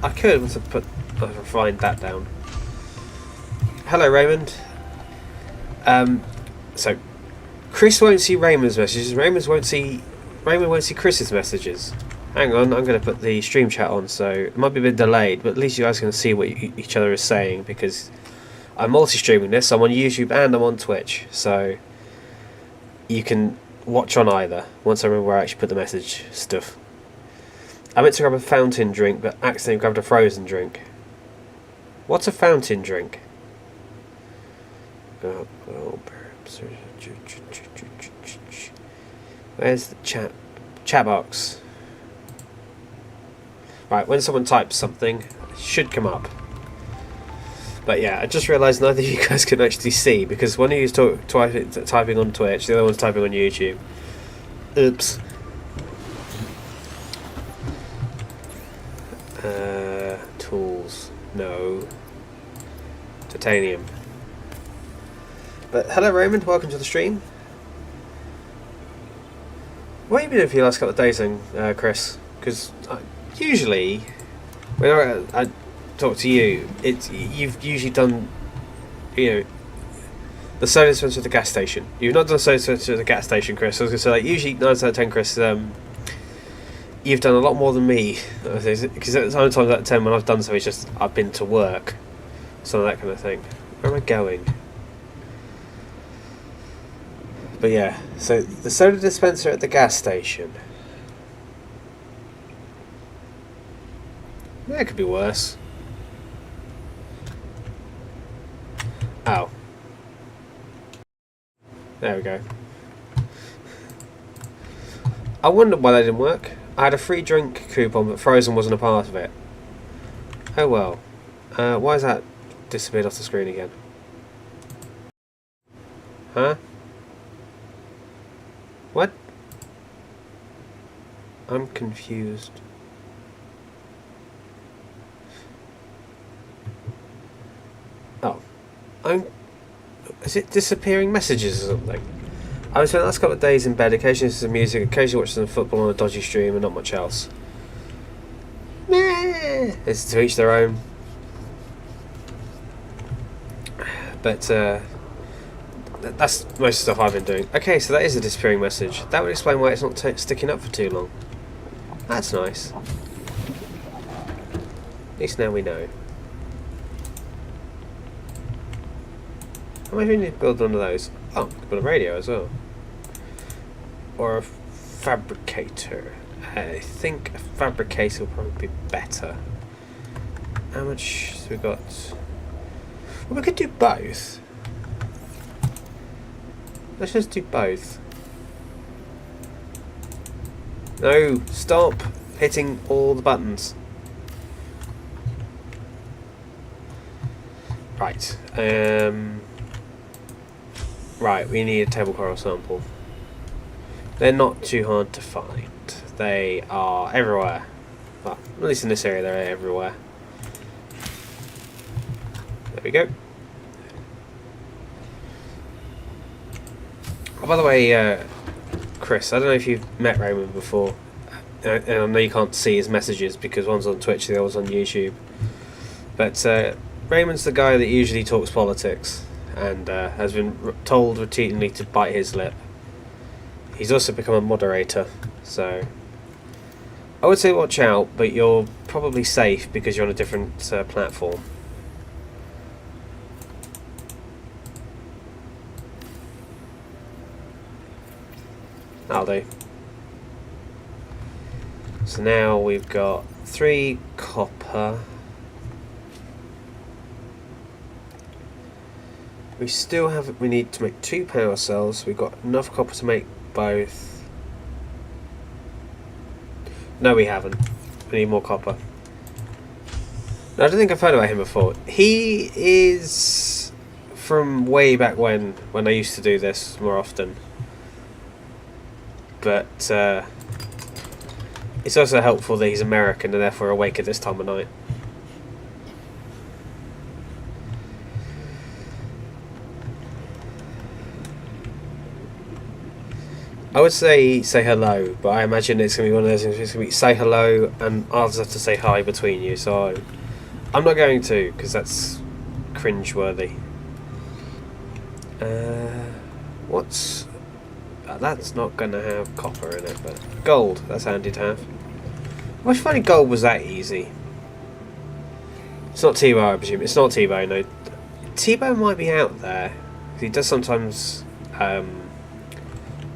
I could once I find that down. Hello Raymond. So Chris won't see Raymond's messages. Raymond won't see Chris's messages. Hang on, I'm going to put the stream chat on, so it might be a bit delayed, but at least you guys can see what each other is saying because I'm multi-streaming this. I'm on YouTube and I'm on Twitch, so you can watch on either. Once I remember where I actually put the message stuff. I meant to grab a fountain drink, but accidentally grabbed a frozen drink. What's a fountain drink? Where's the chat box? Right, when someone types something, it should come up. But yeah, I just realised neither of you guys can actually see because one of you is typing on Twitch, the other one's typing on YouTube. Oops. Tools, no. Titanium. But hello Raymond, welcome to the stream. What have you been doing for your last couple of days then, Chris? Because usually, when I talk to you, you've usually done, the soda dispenser at the gas station. You've not done soda dispenser at the gas station, Chris. I was going to say, like, usually 9 out of 10, Chris, you've done a lot more than me. Because at times out of 10 when I've done so, it's just I've been to work. So that kind of thing. Where am I going? But yeah, so the soda dispenser at the gas station. That could be worse. Oh. There we go. I wondered why that didn't work. I had a free drink coupon, but Frozen wasn't a part of it. Oh well. Why has that disappeared off the screen again? Huh? What? I'm confused. Oh. Is it disappearing messages or something? I spent the last couple of days in bed, occasionally listening to music, occasionally watching some football on a dodgy stream, and not much else. Meh. It's to each their own. But that's most of the stuff I've been doing. Okay, so that is a disappearing message. That would explain why it's not sticking up for too long. That's nice. At least now we know. How am I going to build one of those? Oh, build a radio as well. Or a fabricator. I think a fabricator will probably be better. How much have we got? Well, we could do both. Let's just do both. No, stop hitting all the buttons. Right. Right, we need a table coral sample. They're not too hard to find. They are everywhere. Well, at least in this area they're everywhere. There we go. Oh, by the way, Chris, I don't know if you've met Raymond before. And I know you can't see his messages because one's on Twitch, the other's on YouTube. But Raymond's the guy that usually talks politics and has been told routinely to bite his lip. He's also become a moderator, so I would say watch out, but you're probably safe because you're on a different platform. That'll do. So now we've got 3 copper. We still have. We need to make 2 power cells. We've got enough copper to make both. No, we haven't. We need more copper. No, I don't think I've heard about him before. He is from way back when I used to do this more often. But it's also helpful that he's American and therefore awake at this time of night. I would say hello, but I imagine it's going to be one of those things. It's going to be say hello and I'll just have to say hi between you, so I'm not going to, because that's cringeworthy. What's... that's not going to have copper in it, but gold, that's handy to have. I wish finding gold was that easy. It's not T-Bow, I presume. It's not T-Bow, no. T-Bow might be out there. He does sometimes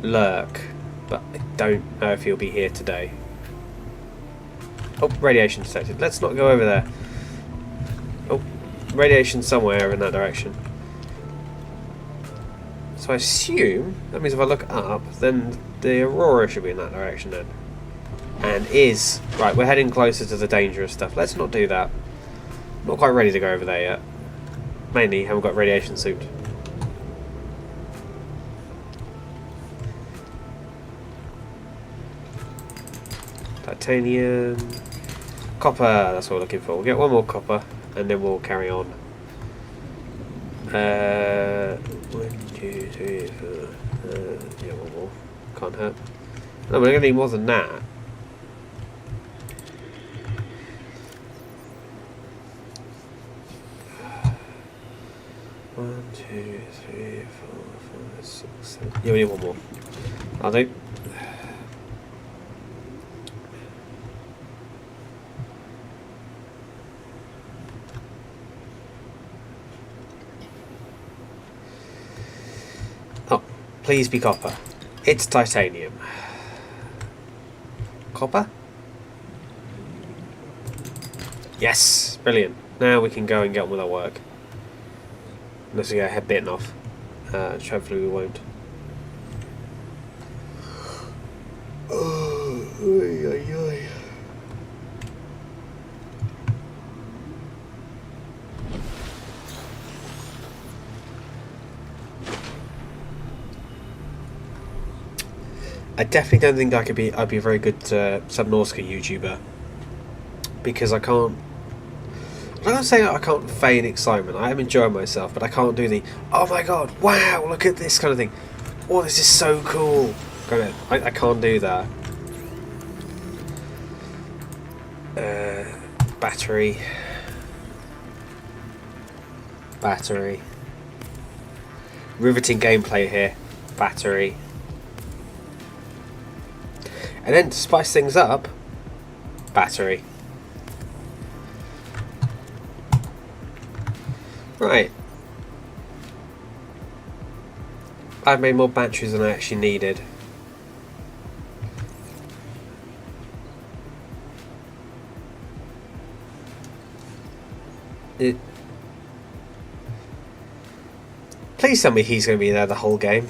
lurk, but I don't know if he'll be here today. Oh, radiation detected. Let's not go over there. Oh, radiation somewhere in that direction. So I assume that means if I look up, then the aurora should be in that direction then. And is. Right, we're heading closer to the dangerous stuff. Let's not do that. Not quite ready to go over there yet. Mainly, haven't got radiation suit. Titanium. Copper, that's what we're looking for. We'll get 1 more copper, and then we'll carry on. 1, 2, 3, 4. Yeah, 1 more. Can't hurt. No, we're going to need more than that. One, 2, 3, 4, 5, 6, 7. Yeah, we need 1 more. I'll do. Oh, please be copper. It's titanium. Copper? Yes, brilliant. Now we can go and get on with our work. Unless we get our head bitten off. Which hopefully we won't. I definitely don't think I'd be a very good Subnautica YouTuber, because I can't. I'm not saying I can't feign excitement. I am enjoying myself, but I can't do the "oh my god, wow, look at this" kind of thing. Oh, this is so cool. I can't do that. Battery. Riveting gameplay here. Battery. And then to spice things up, battery. Right. I've made more batteries than I actually needed. Please tell me he's going to be there the whole game.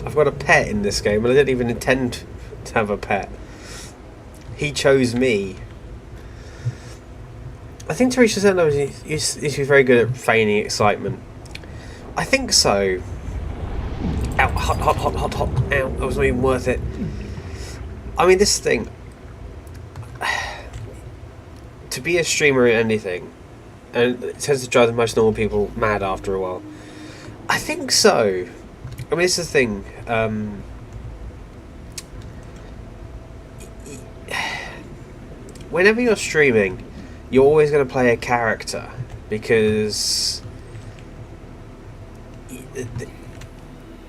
I've got a pet in this game, and I didn't even intend to have a pet. He chose me. I think Teresa said he's very good at feigning excitement. I think so. Ow, hot. Ow, that was not even worth it. I mean, this thing... to be a streamer in anything, and it tends to drive the most normal people mad after a while. I think so. I mean, this is the thing. Whenever you're streaming, you're always going to play a character, because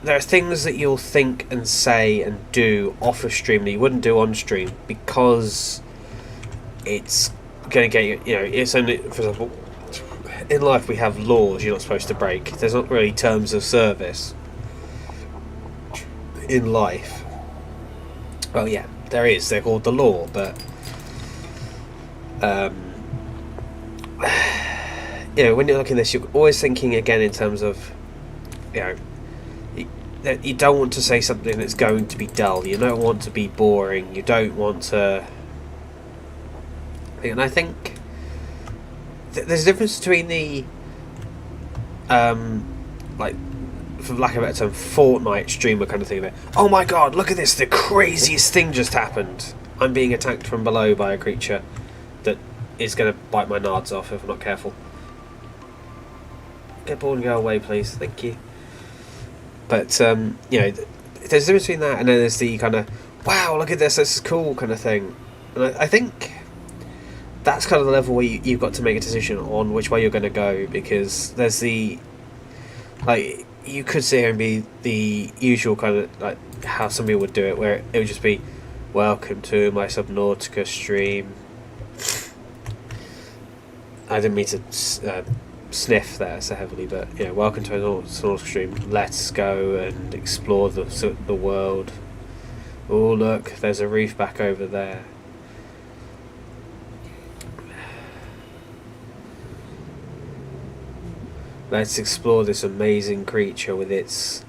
there are things that you'll think and say and do off of stream that you wouldn't do on stream, because it's going to get you. You know, it's only, for example, in life we have laws you're not supposed to break. There's not really terms of service in life. Well, yeah, there is. They're called the law, but you know, when you're looking at this, you're always thinking again in terms of, you know, you don't want to say something that's going to be dull. You don't want to be boring. You don't want to. And I think there's a difference between the like, for lack of a better term, Fortnite streamer kind of thing. That, oh my god, look at this! The craziest thing just happened. I'm being attacked from below by a creature that is going to bite my nards off if I'm not careful. Get bored and go away, please. Thank you. But you know, there's a difference between that and then there's the kind of wow, look at this! This is cool kind of thing. And I think that's kind of the level where you've got to make a decision on which way you're going to go, because there's the, like, you could sit here and be the usual kind of, like, how some people would do it, where it would just be, welcome to my Subnautica stream. I didn't mean to sniff there so heavily, but, you know, welcome to my Subnautica stream. Let's go and explore the world. Oh, look, there's a reef back over there. Let's explore this amazing creature with its...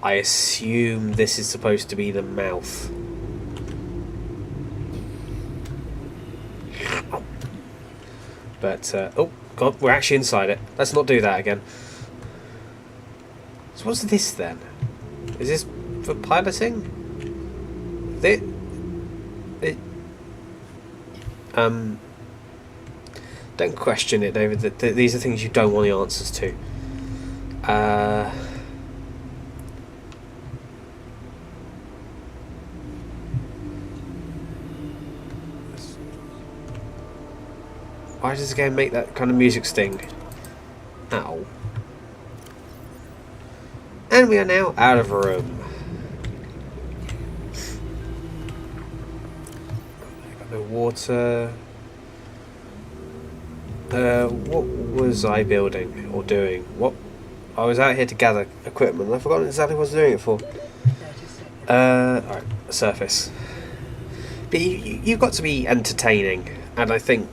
I assume this is supposed to be the mouth. But, oh, God, we're actually inside it. Let's not do that again. So what's this then? Is this for piloting? Don't question it, David. These are things you don't want the answers to. Why does the game make that kind of music sting? Ow. And we are now out of room. Got no water. What was I building or doing? What? I was out here to gather equipment. I've forgotten exactly what I was doing it for. Alright, surface. But you've got to be entertaining, and I think,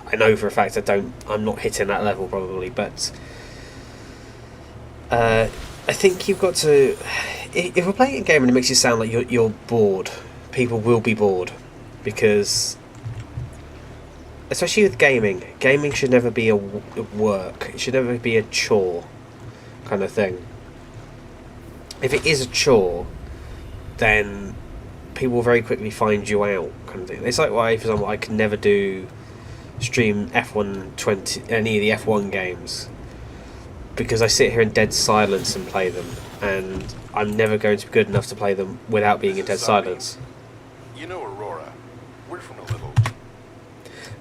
I know for a fact I'm not hitting that level probably, but I think you've got to, if we're playing a game and it makes you sound like you're bored, people will be bored, because especially with gaming. Gaming should never be a work. It should never be a chore kind of thing. If it is a chore, then people will very quickly find you out kind of thing. It's like why, for example, I could never stream F1 any of the F1 games, because I sit here in dead silence and play them, and I'm never going to be good enough to play them without being in dead silence. You know Aurora. We're from a little...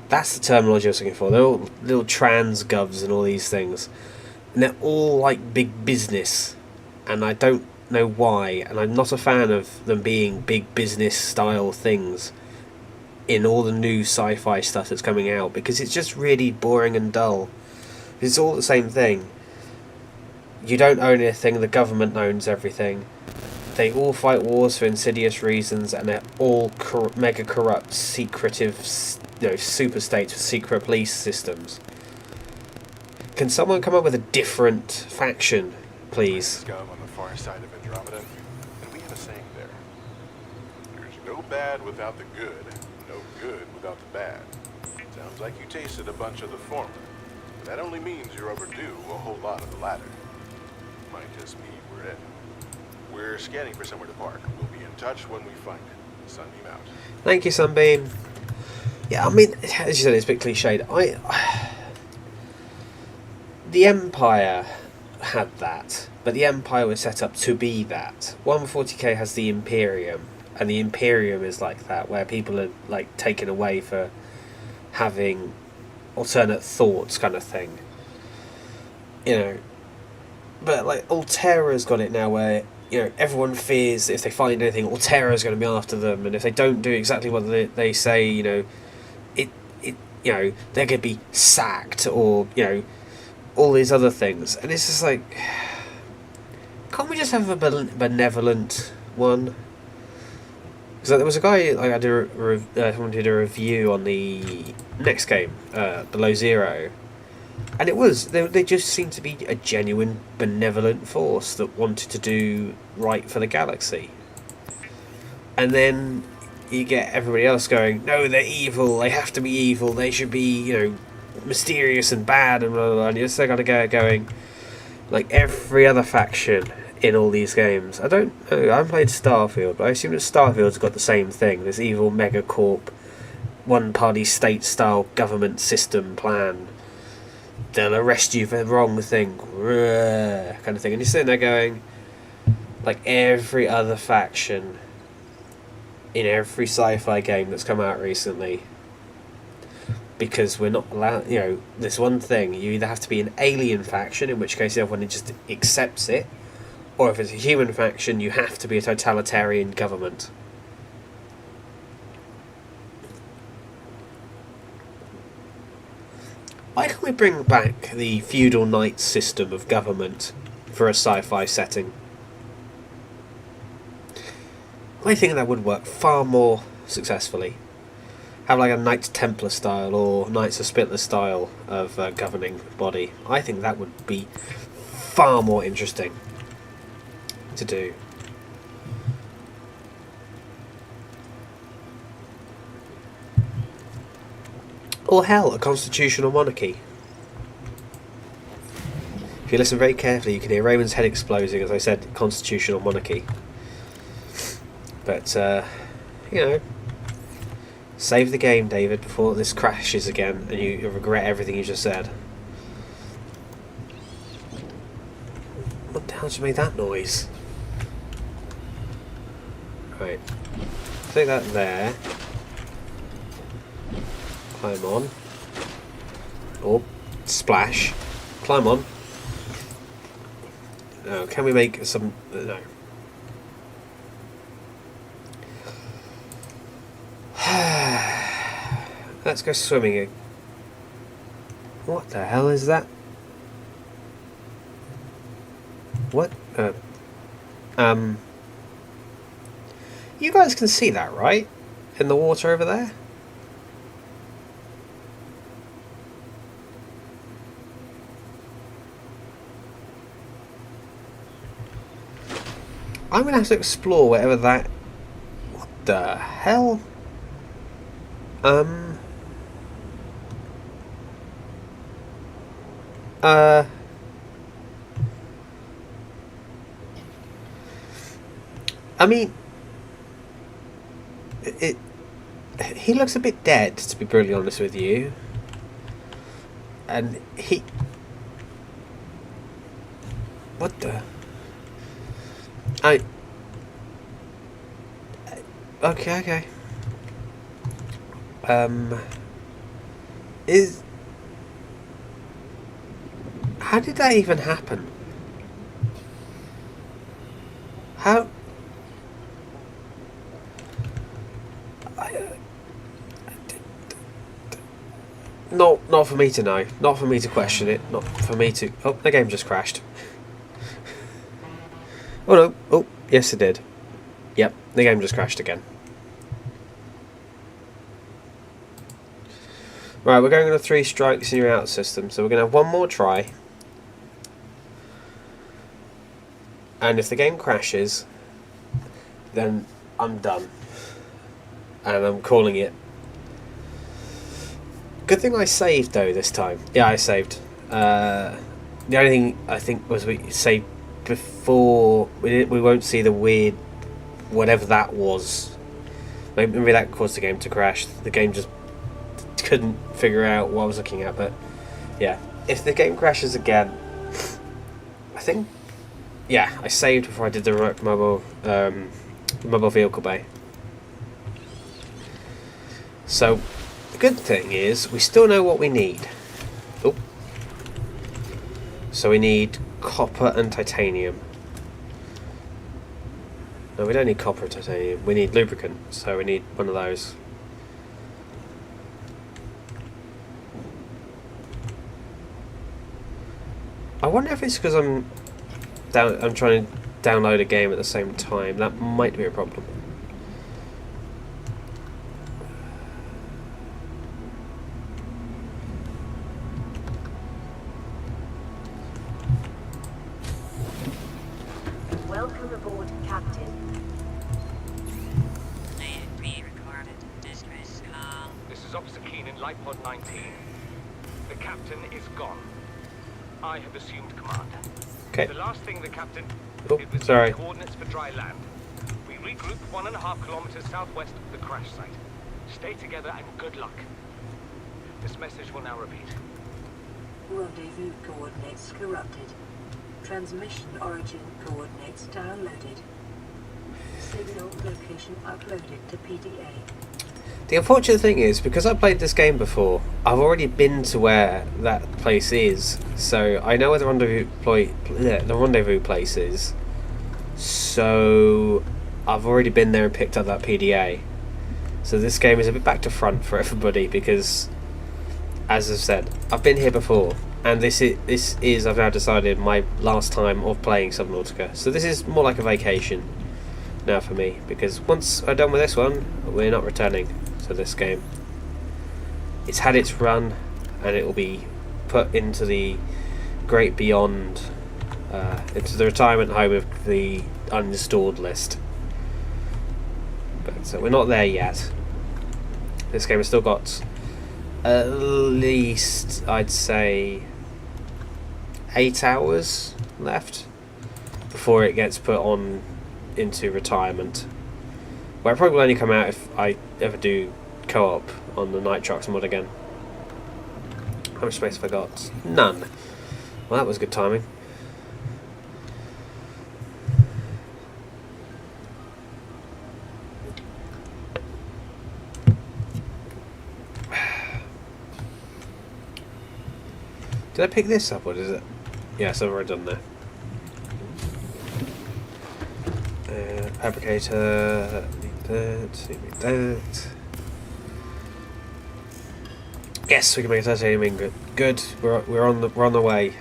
That's the terminology I was looking for. They're all little trans govs and all these things. And they're all like big business. And I don't know why. And I'm not a fan of them being big business style things in all the new sci-fi stuff that's coming out. Because it's just really boring and dull. It's all the same thing. You don't own anything. The government owns everything. They all fight wars for insidious reasons, and they're all mega corrupt, secretive, super states with secret police systems. Can someone come up with a different faction, please? Scum on the far side of Andromeda, and we have a saying there. There's no bad without the good, no good without the bad. Sounds like you tasted a bunch of the former, but that only means you're overdue a whole lot of the latter. Might just mean we're in. We're scanning for somewhere to park. We'll be in touch when we find it. Sunbeam out. Thank you, Sunbeam. Yeah, I mean, as you said, it's a bit cliched. The Empire had that, but the Empire was set up to be that. 140k has the Imperium, and the Imperium is like that, where people are like taken away for having alternate thoughts, kind of thing. You know, but like Altera's got it now, where everyone fears if they find anything, Altera's going to be after them, and if they don't do exactly what they say, they're going to be sacked, or all these other things. And it's just like, can't we just have a benevolent one? Because there was a guy I did a review on the next game, Below Zero. And it was, they just seemed to be a genuine benevolent force that wanted to do right for the galaxy. And then you get everybody else going, no, they're evil, they have to be evil, they should be, mysterious and bad, and blah, blah, blah. And you're still got to go going, like every other faction in all these games. I don't know, I haven't played Starfield, but I assume that Starfield's got the same thing, this evil megacorp, one-party state-style government system plan. They'll arrest you for the wrong thing, kind of thing. And you're sitting there going, like every other faction in every sci-fi game that's come out recently, because we're not allowed, this one thing, you either have to be an alien faction, in which case everyone just accepts it, or if it's a human faction, you have to be a totalitarian government. Why can't we bring back the feudal knight system of government for a sci-fi setting? I think that would work far more successfully. Have like a Knights Templar style or Knights of Spitler style of governing body. I think that would be far more interesting to do. Or hell, a constitutional monarchy. If you listen very carefully, you can hear Raymond's head exploding as I said constitutional monarchy. But, save the game, David, before this crashes again and you regret everything you just said. What the hell just made that noise? Right. Take that there. Climb on. Oh, splash. Climb on. No, can we make some... No. Let's go swimming. What the hell is that? What? You guys can see that, right? In the water over there? I'm going to have to explore whatever that... What the hell? I mean, he looks a bit dead, to be brutally honest with you. And he... What the... Okay. How did that even happen? How... Not for me to know. Not for me to question it. Not for me to... Oh, the game just crashed. Oh no. Oh, yes it did. Yep, the game just crashed again. Right, we're going on a 3 strikes and you're out system, so we're going to have one more try. And if the game crashes, then I'm done. And I'm calling it. Good thing I saved though this time. Yeah, I saved. The only thing I think was we saved before we won't see the weird whatever that was. Maybe that caused the game to crash. The game just couldn't figure out what I was looking at. But yeah, if the game crashes again, I think I saved before I did the mobile vehicle bay. So the good thing is we still know what we need. Oh. So we need copper and titanium. No, we don't need copper and titanium. We need lubricant, so we need one of those. I wonder if it's because I'm trying to download a game at the same time. That might be a problem. Welcome aboard, Captain. This is Officer Keenan, Light Pod 19. The captain is gone. I have assumed command. Okay. The last thing the captain Oh, was sorry. coordinates for dry land. We regroup 1.5 kilometers southwest of the crash site. Stay together and good luck. This message will now repeat. Rendezvous coordinates corrupted. Transmission origin coordinates downloaded. Signal location uploaded to PDA. The unfortunate thing is, because I played this game before, I've already been to where that place is, so I know where the rendezvous place is. So I've already been there and picked up that PDA. So this game is a bit back to front for everybody because, as I've said, I've been here before, and this is I've now decided my last time of playing Subnautica. So this is more like a vacation now for me, because once I'm done with this one, we're not returning to this game. It's had its run, and it will be put into the great beyond, into the retirement home of the uninstalled list. But so we're not there yet. This game has still got at least, I'd say, 8 hours left before it gets put on into retirement. Well, it probably will only come out if I ever do co-op on the Nitrox mod again. How much space have I got? None. Well, that was good timing. Did I pick this up, or is it? Yes, I've already done that. Fabricator, need that. Yes, we can make a titanium ingot. Good. We're on the way.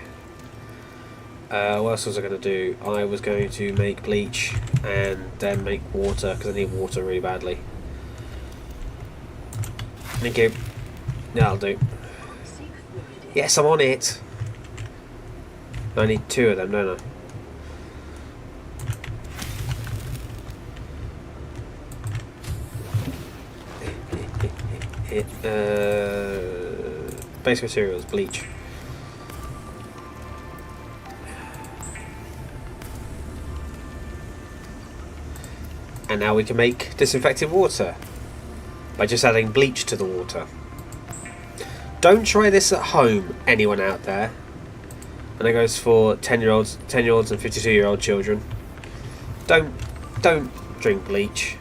What else was I going to do? I was going to make bleach and then make water because I need water really badly. Thank you. Yeah, that'll do. Yes, I'm on it. I need 2 of them, don't I? Base materials, bleach. And now we can make disinfected water by just adding bleach to the water. Don't try this at home, anyone out there. And that goes for 10-year-olds and 52-year-old children. Don't drink bleach.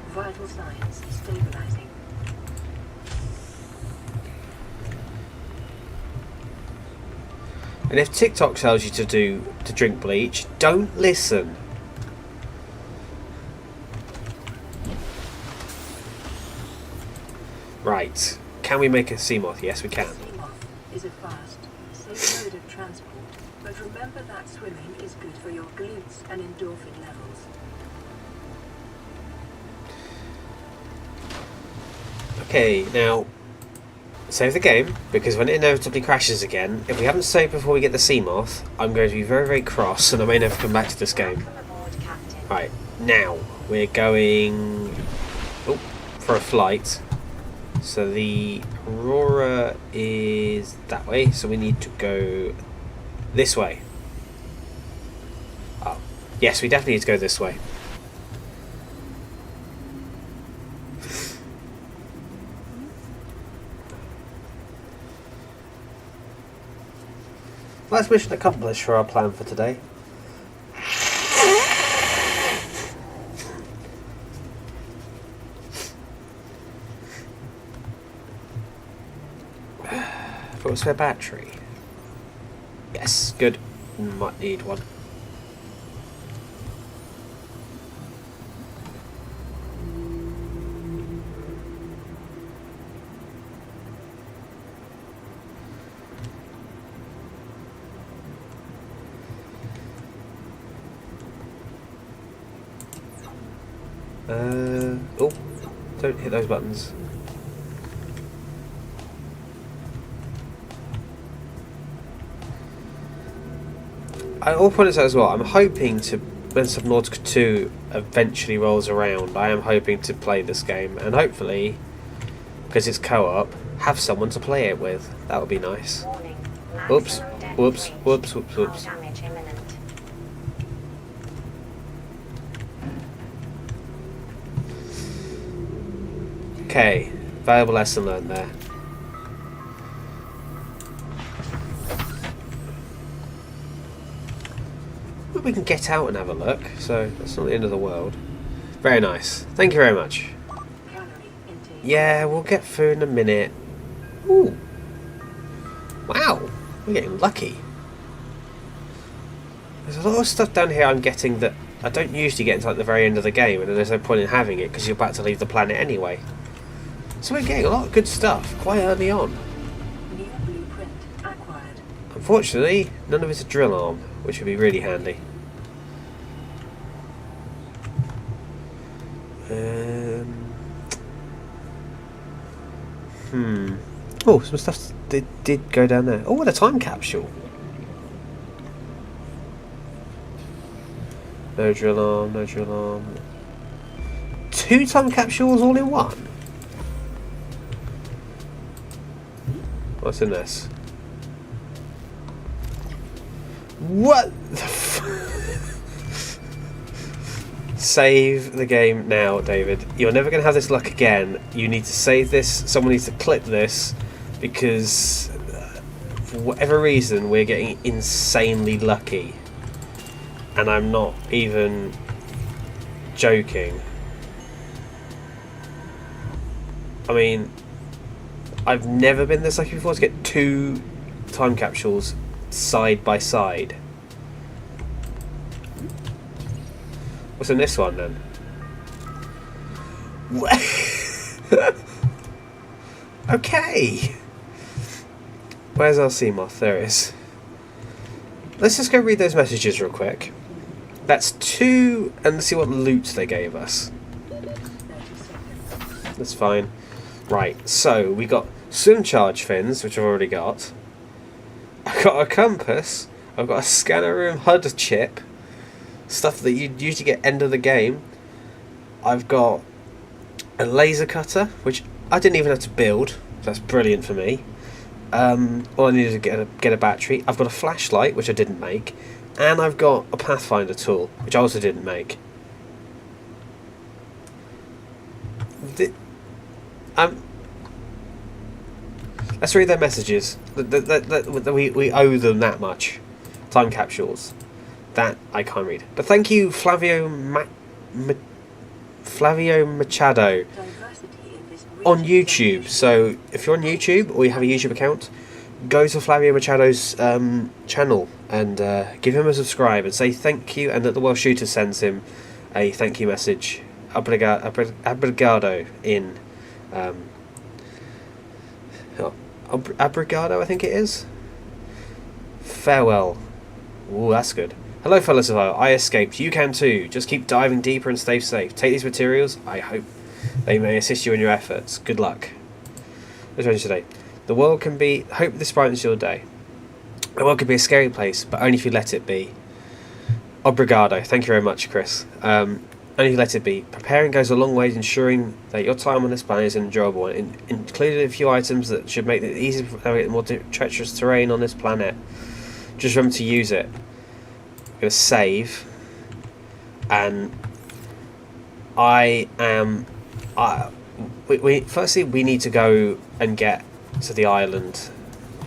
Vital signs stabilizing. And if TikTok tells you to drink bleach, don't listen. Right. Can we make a Seamoth? Yes, we can. Seamoth is a fast, safe mode of transport, but remember that swimming is good for your glutes and endorphin levels. Okay, now save the game, because when it inevitably crashes again, if we haven't saved before we get the Seamoth, I'm going to be very, very cross and I may never come back to this game. Right, now we're going for a flight. So the Aurora is that way, so we need to go this way. Oh, yes, we definitely need to go this way. Well, that's mission accomplished for our plan for today. For a spare battery. Yes, good. Might need one. Oh, don't hit those buttons. I'll point this out as well. I'm hoping to, when Subnautica 2 eventually rolls around, I am hoping to play this game and hopefully, because it's co-op, have someone to play it with. That would be nice. Oops, whoops, whoops, whoops, whoops. Okay, valuable lesson learned there. But we can get out and have a look, so that's not the end of the world. Very nice. Thank you very much. Yeah, we'll get food in a minute. Ooh. Wow, we're getting lucky. There's a lot of stuff down here I'm getting that I don't usually get until like the very end of the game, and then there's no point in having it because you're about to leave the planet anyway. So we're getting a lot of good stuff quite early on. New blueprint acquired. Unfortunately, none of it's a drill arm, which would be really handy. Oh, some stuff did go down there. Oh, what a time capsule. No drill arm, no drill arm. 2 time capsules all in one? What's in this? What the Save the game now, David. You're never going to have this luck again. You need to save this. Someone needs to clip this because for whatever reason we're getting insanely lucky. And I'm not even joking. I mean, I've never been this lucky before to get 2 time capsules side by side. What's in this one then? Okay. Where's our Seamoth? There it is. Let's just go read those messages real quick. That's 2, and see what loot they gave us. That's fine. Right, so we got swim charge fins, which I've already got. I've got a compass. I've got a scanner room HUD chip. Stuff that you'd usually get end of the game. I've got a laser cutter, which I didn't even have to build. That's brilliant for me. All I needed to get a battery. I've got a flashlight, which I didn't make. And I've got a Pathfinder tool, which I also didn't make. Let's read their messages. We owe them that much. Time capsules. That I can't read. But thank you, Flavio Machado on YouTube. So if you're on YouTube or you have a YouTube account, go to Flavio Machado's channel and give him a subscribe and say thank you, and that the World Shooter sends him a thank you message. Obrigado in Obrigado, I think it is. Farewell. Ooh, that's good. Hello, fellow survivor. I escaped. You can too. Just keep diving deeper and stay safe. Take these materials. I hope they may assist you in your efforts. Good luck. Let's read today. The world can be... Hope this brightens your day. The world can be a scary place, but only if you let it be. Obrigado. Thank you very much, Chris. Only if you let it be. Preparing goes a long way to ensuring that your time on this planet is enjoyable, and included a few items that should make it easier to navigate more treacherous terrain on this planet. Just remember to use it. I'm going to save. And firstly, we need to go and get to the island,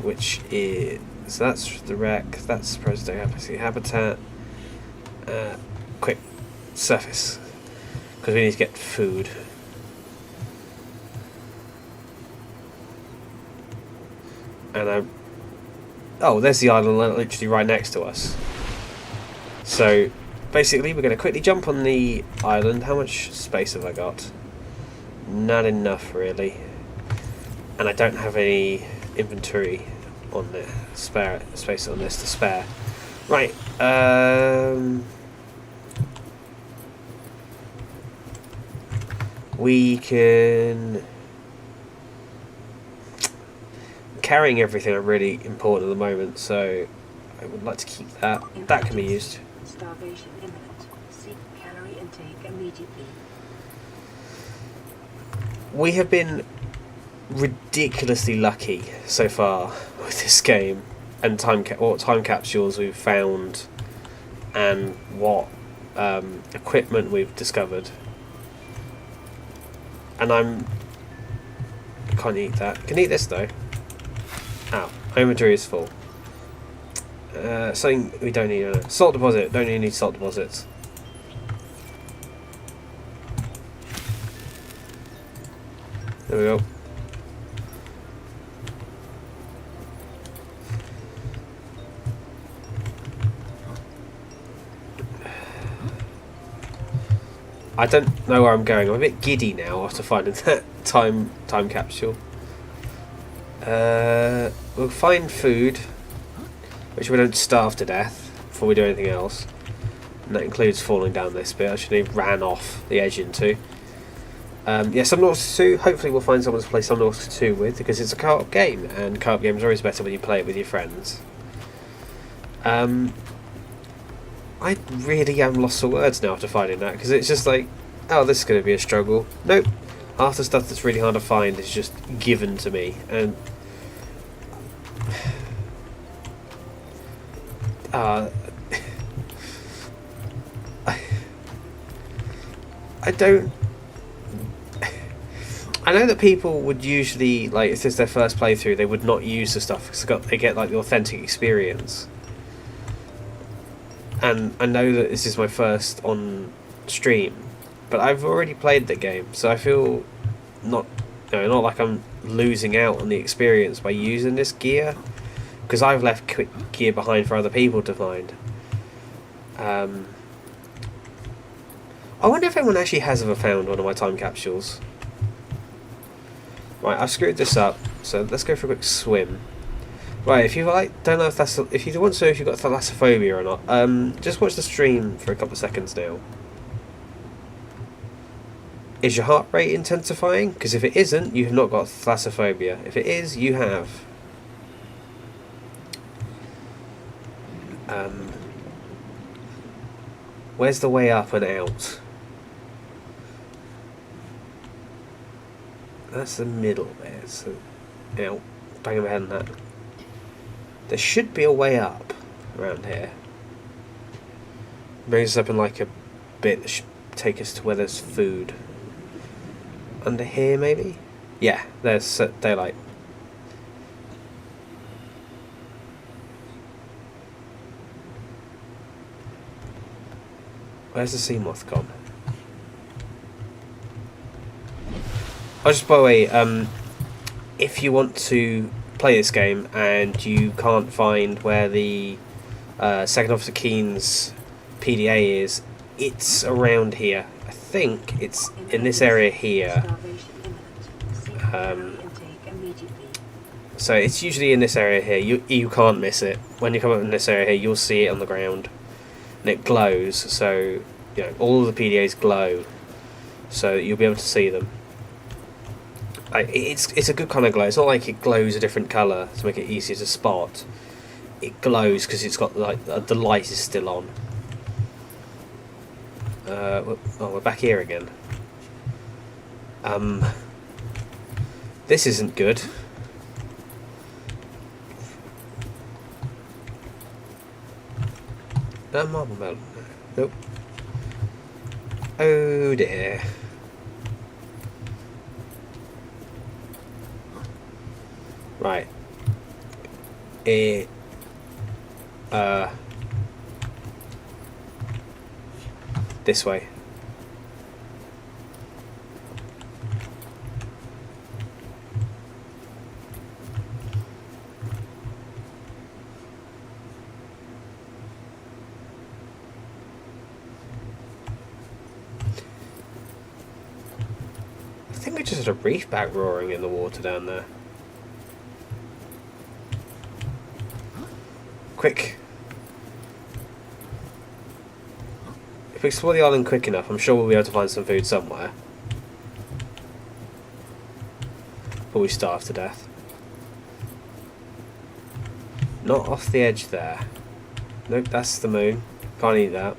which is... So that's the wreck, that's President Habitat. Quick, surface. Because we need to get food. And oh, there's the island literally right next to us. So, basically, we're going to quickly jump on the island. How much space have I got? Not enough, really. And I don't have any inventory on the spare space on this to spare. Right. We can... Carrying everything are really important at the moment, so I would like to keep that. That can be used. Starvation imminent. Seek calorie intake immediately. We have been ridiculously lucky so far with this game, and what time capsules we've found, and what equipment we've discovered. And I can't eat that. I can eat this though. Ow, my inventory is full. Something we don't need. Salt deposit. Don't even need salt deposits. There we go. I don't know where I'm going. I'm a bit giddy now after finding that time capsule. We'll find food, which we don't starve to death before we do anything else. And that includes falling down this bit. I should have ran off the edge into. Yeah, Subnautica 2. Hopefully we'll find someone to play Subnautica 2 with, because it's a co-op game, and co-op games are always better when you play it with your friends. I really am lost for words now after finding that, because it's just like, oh, this is going to be a struggle. Nope. Half the stuff that's really hard to find is just given to me, and I don't... I know that people would usually, like, if it's their first playthrough, they would not use the stuff because they get like the authentic experience. And I know that this is my first on stream, but I've already played the game, so I feel not like I'm losing out on the experience by using this gear, because I've left gear behind for other people to find. I wonder if anyone actually has ever found one of my time capsules. Right, I've screwed this up, so let's go for a quick swim. Right, if you don't know if you've got thalassophobia or not, just watch the stream for a couple of seconds now. Is your heart rate intensifying? Because if it isn't, you have not got thalassophobia. If it is, you have. Where's the way up and out? That's the middle there, so out, bang my head on that. There should be a way up around here. Brings us up in like a bit that should take us to where there's food. Under here, maybe? Yeah, there's daylight. Where's the sea moth gone? Oh, just by the way, if you want to play this game and you can't find where the Second Officer Keen's PDA is, it's around here. I think it's in this area here. So it's usually in this area here. You can't miss it. When you come up in this area here, you'll see it on the ground, and it glows. So you know all of the PDAs glow, so you'll be able to see them. It's a good kind of glow. It's not like it glows a different colour to make it easier to spot. It glows because it's got like the light is still on. We're back here again. This isn't good. Marble melon. Nope. Oh dear. Right. This way. I think we just had a reef back roaring in the water down there. Quick. If we explore the island quick enough, I'm sure we'll be able to find some food somewhere. But we starve to death. Not off the edge there. Nope, that's the moon. Can't eat that.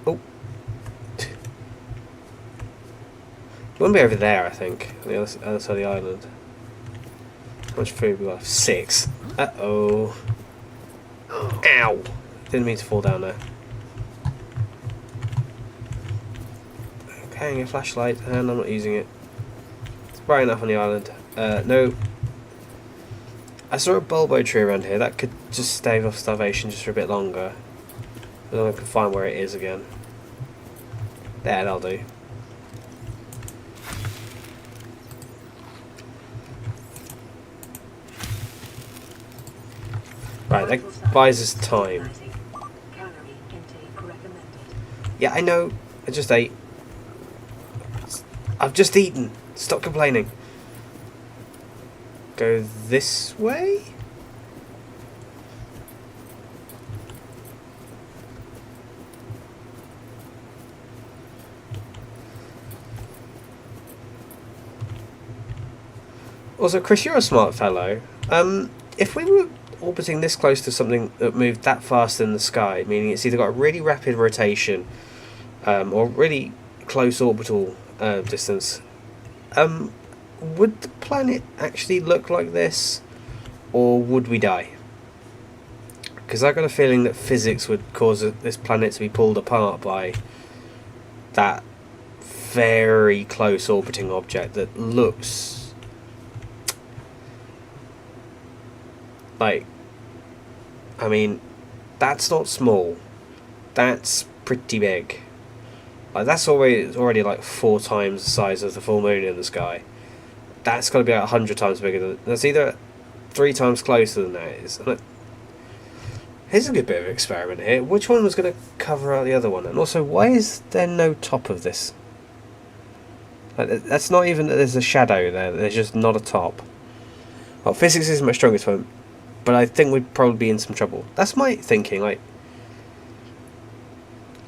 Oh. It wouldn't be over there, I think. On the other side of the island. How much food we got? 6. Uh-oh. Ow! Didn't mean to fall down there. Okay, a flashlight, and I'm not using it. It's bright enough on the island. No. I saw a bulbo tree around here. That could just stave off starvation just for a bit longer. But then I can find where it is again. There, that'll do. Right, that buys us time. Yeah, I know. I just ate. I've just eaten. Stop complaining. Go this way? Also, Chris, you're a smart fellow. If we were orbiting this close to something that moved that fast in the sky, meaning it's either got a really rapid rotation or really close orbital distance, would the planet actually look like this, or would we die? Because I got a feeling that physics would cause this planet to be pulled apart by that very close orbiting object that looks like, I mean, that's not small. That's pretty big. Like, that's already like 4 times the size of the full moon in the sky. That's got to be like 100 times bigger than. That's either 3 times closer than that is. Here's a good bit of experiment here. Which one was going to cover out the other one? And also, why is there no top of this? Like, that's not even that there's a shadow there. There's just not a top. Well, physics isn't my strongest one, but I think we'd probably be in some trouble. That's my thinking. Like,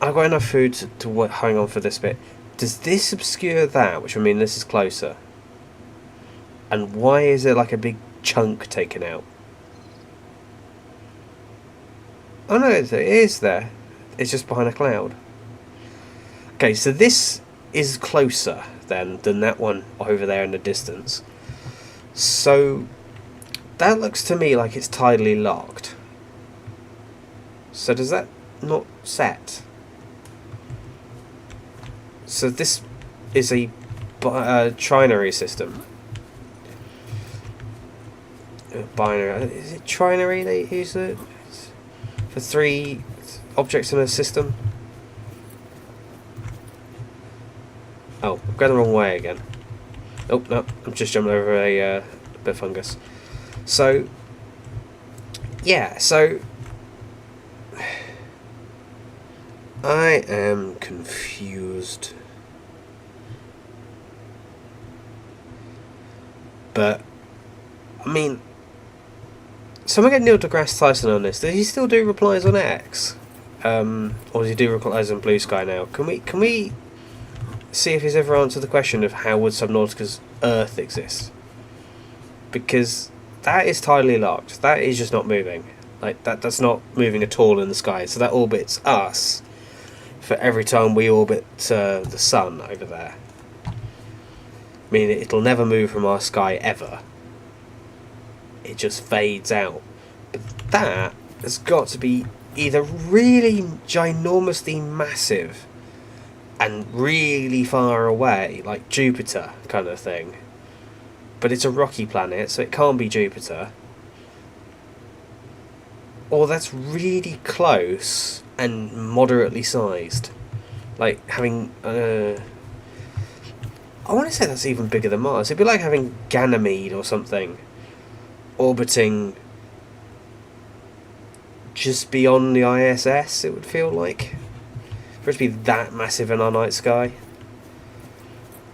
I've got enough food to hang on for this bit. Does this obscure that? Which, I mean, this is closer. And why is there like a big chunk taken out? Oh no, it is there. It's just behind a cloud. Okay, so this is closer then than that one over there in the distance. So that looks to me like it's tidally locked. So does that not set? So this is a trinary system. Binary. Is it trinary they use it? For 3 objects in a system? Oh, I'm going the wrong way again. Oh, no, I'm just jumping over a bit of fungus. So, yeah, so I am confused. But, I mean, someone get Neil deGrasse Tyson on this. Does he still do replies on X? Or does he do replies on Blue Sky now? Can we see if he's ever answered the question of how would Subnautica's Earth exist? Because that is tidally locked. That is just not moving. Like, that's not moving at all in the sky. So that orbits us for every time we orbit the sun over there. I mean, it'll never move from our sky ever. It just fades out. But that has got to be either really ginormously massive and really far away, like Jupiter kind of thing. But it's a rocky planet, so it can't be Jupiter. Or that's really close and moderately sized. Like having... I want to say that's even bigger than Mars. It'd be like having Ganymede or something orbiting just beyond the ISS, it would feel like. For it to be that massive in our night sky.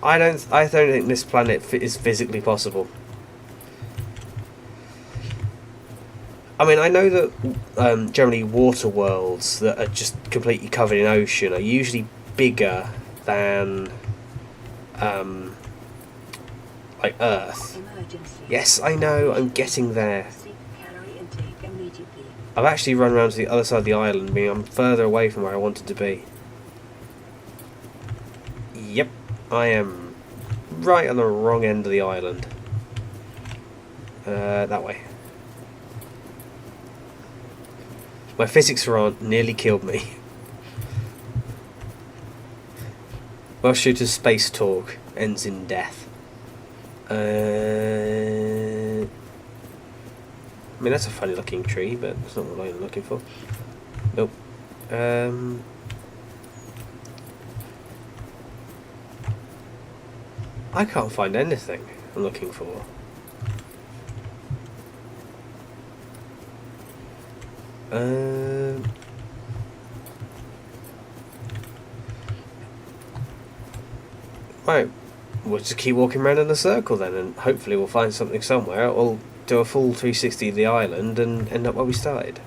I don't think this planet is physically possible. I mean, I know that generally water worlds that are just completely covered in ocean are usually bigger than like Earth. Emergency. Yes, I know, I'm getting there. Seek calorie intake immediately. I've actually run around to the other side of the island, meaning I'm further away from where I wanted to be. Yep, I am right on the wrong end of the island. That way. My physics for aunt nearly killed me. Well, Shooter's space talk ends in death. I mean, that's a funny looking tree, but it's not what I'm looking for. Nope. I can't find anything I'm looking for. Right, we'll just keep walking around in a circle then, and hopefully we'll find something somewhere. We'll do a full 360 of the island and end up where we started.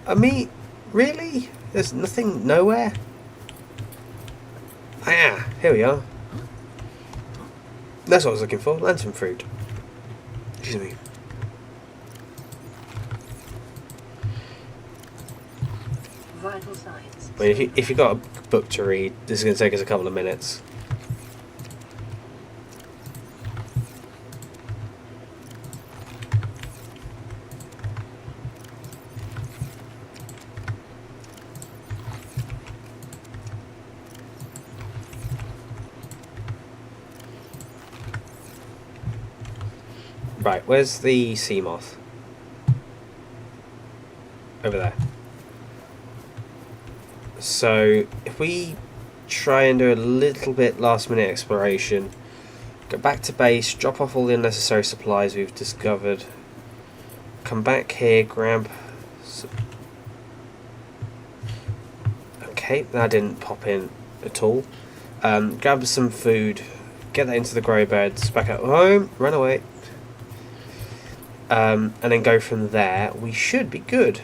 I mean, really? There's nothing nowhere? Ah, here we are. That's what I was looking for, lantern fruit. Excuse me. Vital signs. I mean, if you've got a book to read, this is going to take us a couple of minutes. Right, where's the sea moth? Over there. So, if we try and do a little bit last minute exploration, go back to base, drop off all the unnecessary supplies we've discovered, come back here, grab... Okay, that didn't pop in at all. Grab some food, get that into the grow beds, back at home, run away. And then go from there. We should be good.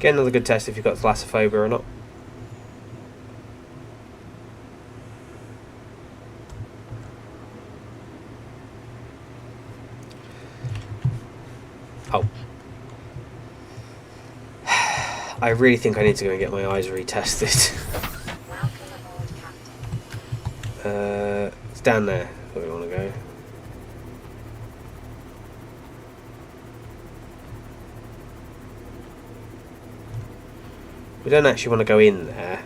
Get another good test if you've got thalassophobia or not. Oh. I really think I need to go and get my eyes retested. It's down there where we want to go. We don't actually want to go in there.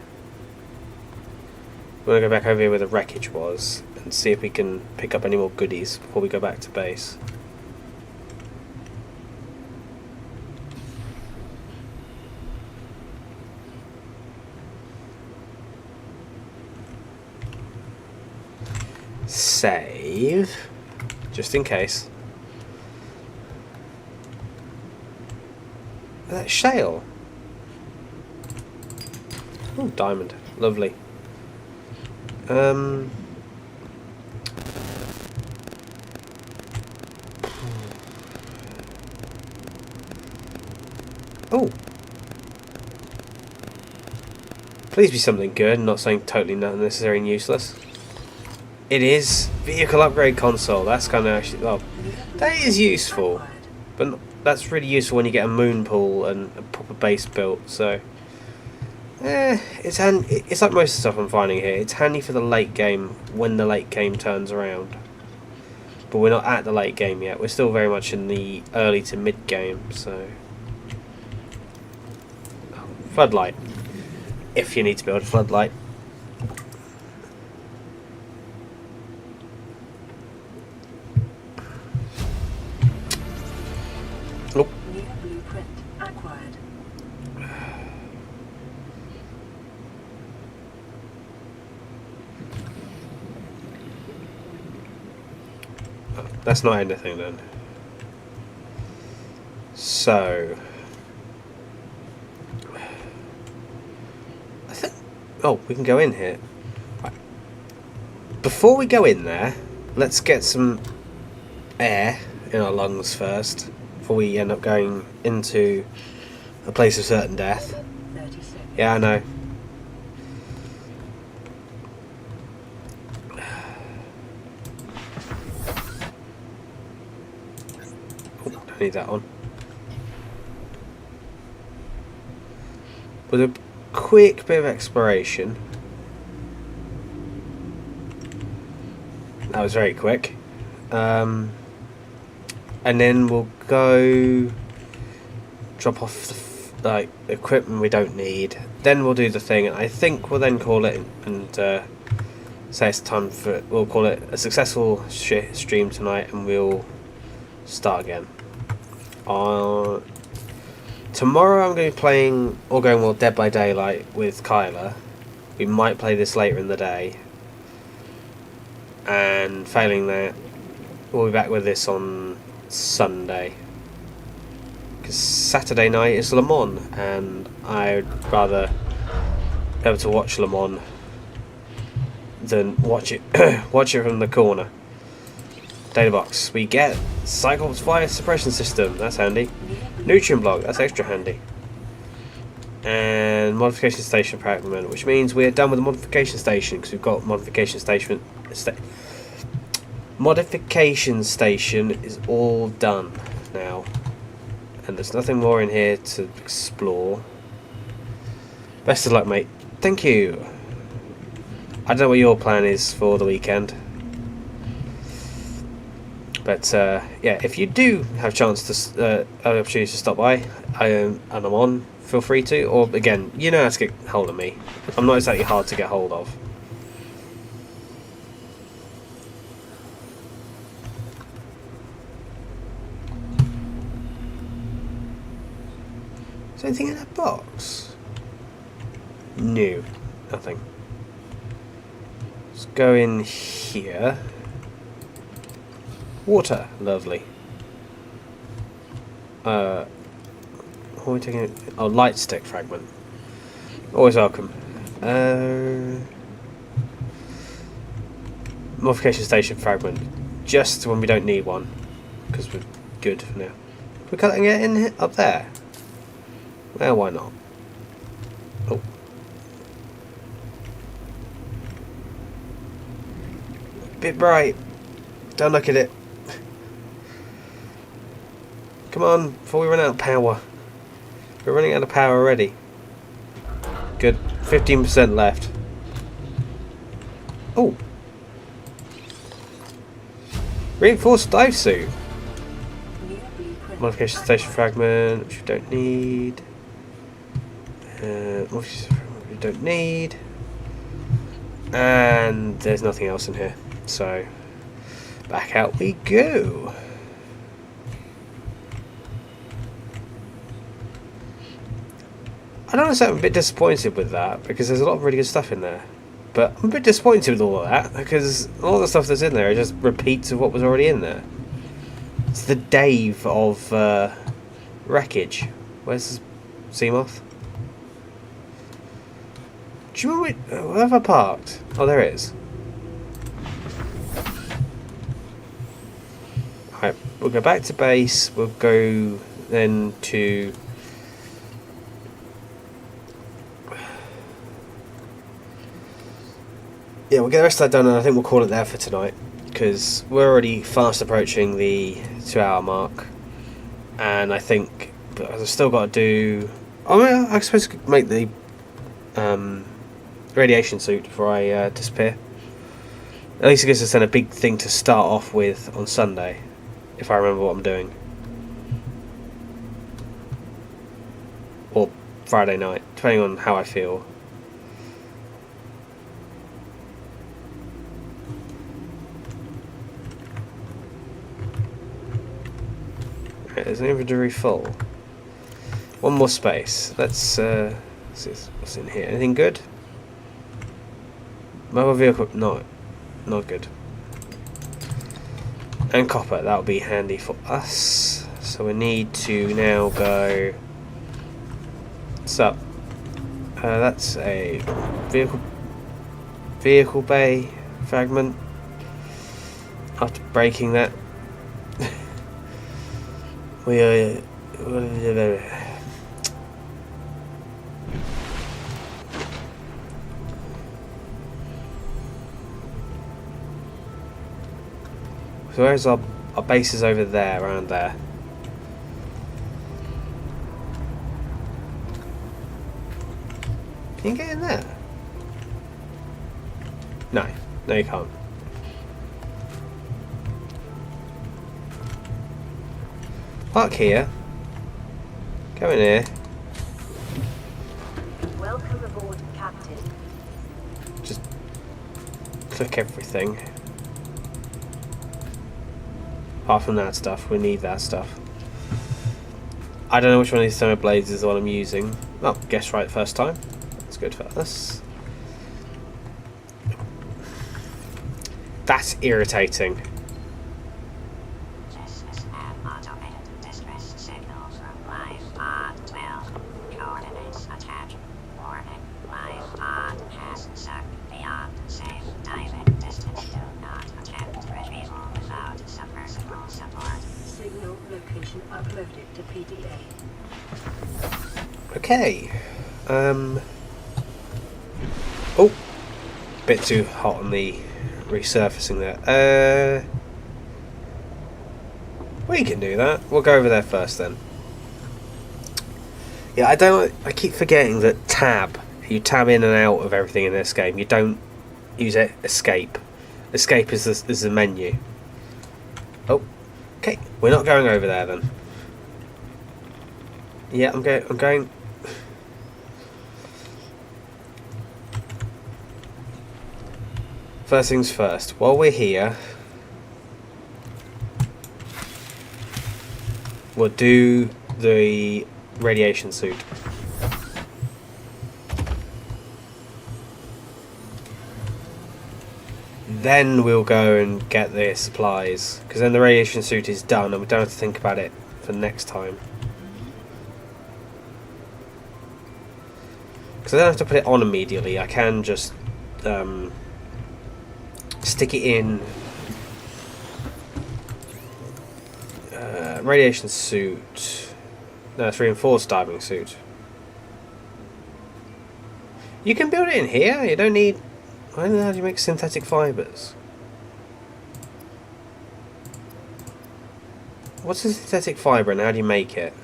We want to go back over here where the wreckage was and see if we can pick up any more goodies before we go back to base. Save, just in case. That's shale. Oh, diamond, lovely. Oh, please be something good, not something totally unnecessary and useless. It is vehicle upgrade console. That's kind of actually, well, that is useful, but that's really useful when you get a moon pool and a proper base built. So, it's like most of the stuff I'm finding here. It's handy for the late game when the late game turns around. But we're not at the late game yet. We're still very much in the early to mid game. So, floodlight. If you need to build a floodlight. Nope. New blueprint acquired. Oh, that's not anything then. So, I think. Oh, we can go in here. Right. Before we go in there, let's get some air in our lungs first, before we end up going into a place of certain death. 30 seconds. Yeah, I know. Oh, don't need that on. With a quick bit of exploration. That was very quick. And then we'll go drop off the equipment we don't need. Then we'll do the thing, and I think we'll then call it and say it's time for. We'll call it a successful stream tonight, and we'll start again. Tomorrow I'm going to be playing or going more Dead by Daylight with Kyla. We might play this later in the day, and failing that, we'll be back with this on Sunday, because Saturday night is Le Mans, and I'd rather be able to watch Le Mans than watch it watch it from the corner. Data box. We get Cyclops fire suppression system. That's handy. Nutrient block. That's extra handy. And modification station fragment, which means we're done with the modification station, because we've got modification station. Modification station is all done now, and there's nothing more in here to explore. Best of luck, mate. Thank you. I don't know what your plan is for the weekend, but yeah, if you do have a chance to an opportunity to stop by, and I'm on, feel free to. Or again, you know how to get hold of me. I'm not exactly hard to get hold of. Is there anything in that box? No, nothing. Let's go in here. Water, lovely. What are we taking? Oh, light stick fragment. Always welcome. Modification station fragment. Just when we don't need one, because we're good for now. We're cutting it in here, up there. Well, why not? Oh. Bit bright. Don't look at it. Come on, before we run out of power. We're running out of power already. Good. 15% left. Oh. Reinforced dive suit. Modification station fragment, which we don't need. We don't need. And there's nothing else in here. So, back out we go. I don't understand, I'm a bit disappointed with that, because there's a lot of really good stuff in there. But I'm a bit disappointed with all of that, because all the stuff that's in there are just repeats of what was already in there. It's the Dave of Wreckage. Where's Seamoth? Do you remember where have I parked? Oh, there it is. Alright, we'll go back to base, we'll go then to... Yeah, we'll get the rest of that done and I think we'll call it there for tonight. Because we're already fast approaching the 2-hour mark. And I think I've still got to do... Oh, yeah, I suppose I could make the radiation suit before I disappear. At least it gives us then a big thing to start off with on Sunday. If I remember what I'm doing. Or Friday night, depending on how I feel. There's an inventory full. One more space. Let's see what's in here. Anything good? Mobile vehicle, no, not good. And copper, that'll be handy for us. So we need to now go. What's up? That's a vehicle bay fragment. After breaking that. We are. So where's our base is over there, around there. Can you get in there? No, no you can't. Park here. Go in here. Welcome aboard, Captain. Just click everything. Apart from that stuff, we need that stuff. I don't know which one of these thermal blades is the one I'm using. Oh, guess right first time. That's good for us. That's irritating. Uploaded to PDA. Okay. Oh, bit too hot on the resurfacing there. We can do that. We'll go over there first then. Yeah, I keep forgetting that tab. You tab in and out of everything in this game. You don't use it. Escape. Escape is the menu. Oh. Okay, we're not going over there then. Yeah, I'm going. First things first. While we're here, we'll do the radiation suit. Then we'll go and get the supplies, because then the radiation suit is done and we don't have to think about it for next time. Because I don't have to put it on immediately, I can just stick it in. Radiation suit. No, it's reinforced diving suit. You can build it in here, you don't need... I don't know how do you make synthetic fibres. What's a synthetic fibre and how do you make it?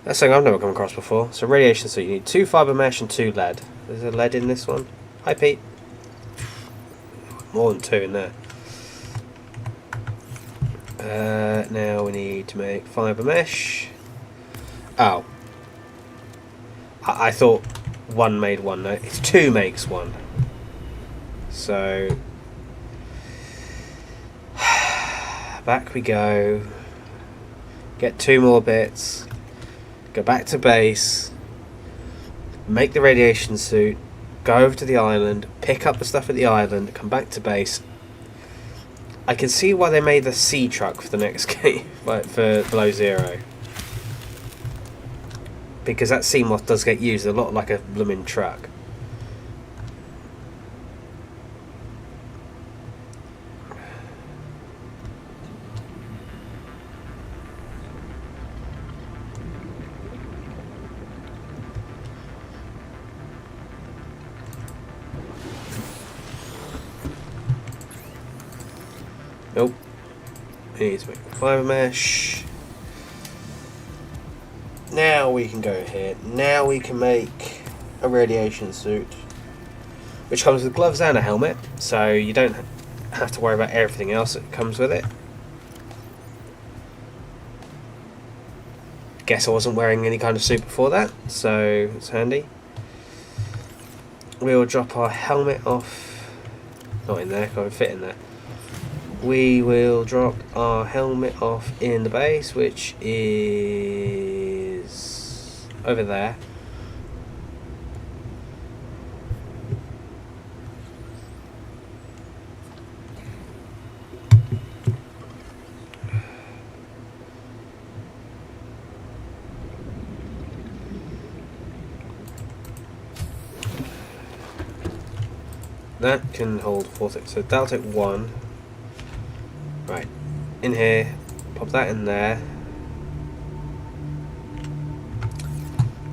That's something I've never come across before. So radiation suit, you need 2 fibre mesh and 2 lead. There's a lead in this one. Hi Pete. More than 2 in there. Now we need to make fibre mesh. Oh. I thought one made one. No, it's two makes one. So back we go. Get two more bits. Go back to base. Make the radiation suit. Go over to the island. Pick up the stuff at the island. Come back to base. I can see why they made the sea truck for the next game, like for Below Zero. Because that sea moth does get used a lot like a blooming truck. Nope. We need to make fibre mesh. Now we can go here. Now we can make a radiation suit, which comes with gloves and a helmet, so you don't have to worry about everything else that comes with it. Guess I wasn't wearing any kind of suit before that, so it's handy. We'll drop our helmet off. Not in there, can't fit in there. We will drop our helmet off in the base, which is over there. That can hold 4 things, so that'll take one. Right, in here, pop that in there.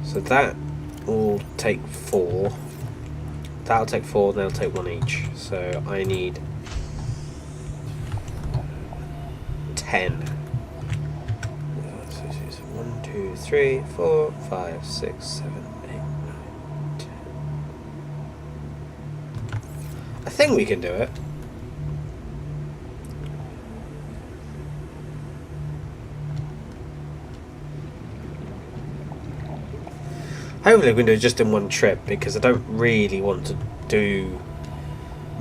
So that will take 4. That'll take 4, they'll take 1 each. So I need 10. 1, 2, 3, 4, 5, 6, 7, 8, 9, 10. I think we can do it. Hopefully we can do it just in one trip, because I don't really want to do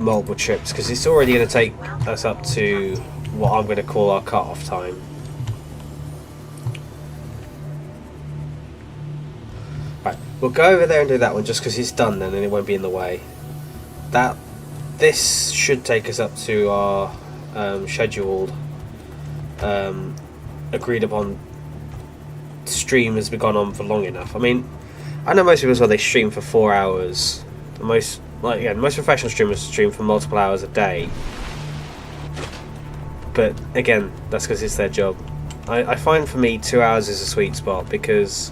multiple trips, because it's already going to take us up to what I'm going to call our cut-off time. Right, we'll go over there and do that one just because it's done then and it won't be in the way. This should take us up to our scheduled, agreed upon stream has been gone on for long enough. I mean, I know most people as well, they stream for 4 hours. Most professional streamers stream for multiple hours a day. But again, that's because it's their job. I find for me 2 hours is a sweet spot, because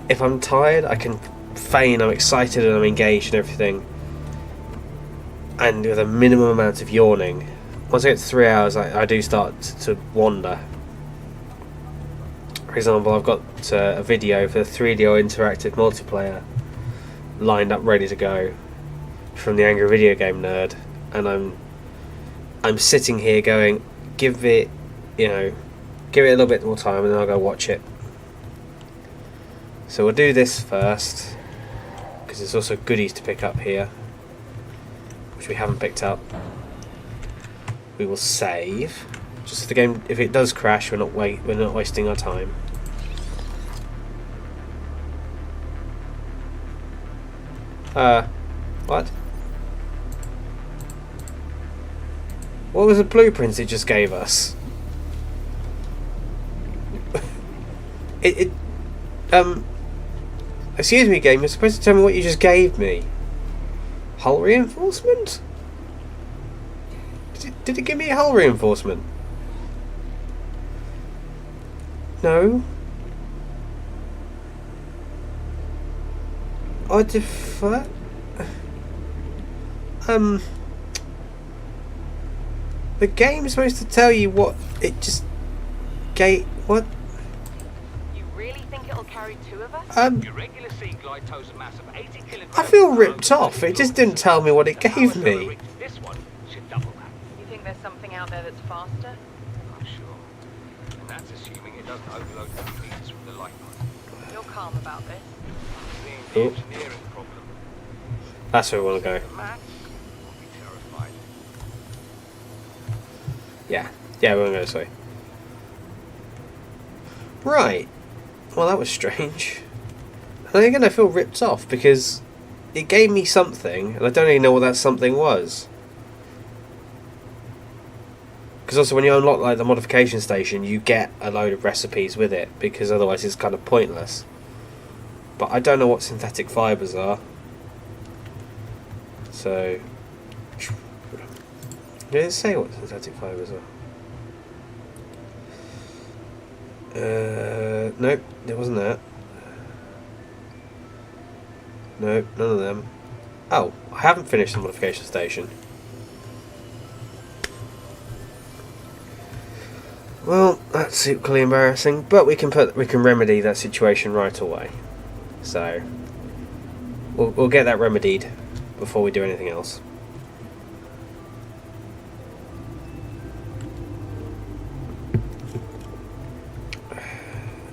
if I'm tired, I can feign I'm excited and I'm engaged and everything, and with a minimum amount of yawning. Once I get to 3 hours, I do start to wander. For example, I've got a video for the 3DO interactive multiplayer lined up, ready to go, from the Angry Video Game Nerd, and I'm sitting here going, give it a little bit more time, and then I'll go watch it. So we'll do this first, because there's also goodies to pick up here, which we haven't picked up. We will save. Just the game, if it does crash, we're not wasting our time. What? What was the blueprints it just gave us? Excuse me, game, you're supposed to tell me what you just gave me. Hull reinforcement? Did it give me a hull reinforcement? No. I defer. The game's supposed to tell you what it just gave. What? You really think it'll carry 2 of us? Your regular sea glide tows a mass of 80 kilograms. I feel ripped off. It just didn't tell me what it gave me. This one should double that. You think there's something out there that's faster? I'm sure. And that's assuming it doesn't overload the feeds from the light pod. You're calm about this. Being the Oh. engineering problem. That's where we want to go. Matt will be terrified. Yeah, we want to go this way. Right. Well, that was strange. And again, I feel ripped off because it gave me something, and I don't even know what that something was. Because also, when you unlock like the modification station, you get a load of recipes with it, because otherwise it's kind of pointless. But I don't know what synthetic fibres are. So, did it say what synthetic fibres are? Nope, it wasn't that. Nope, none of them. Oh, I haven't finished the modification station. Well, that's equally embarrassing, but we can remedy that situation right away. So we'll get that remedied before we do anything else.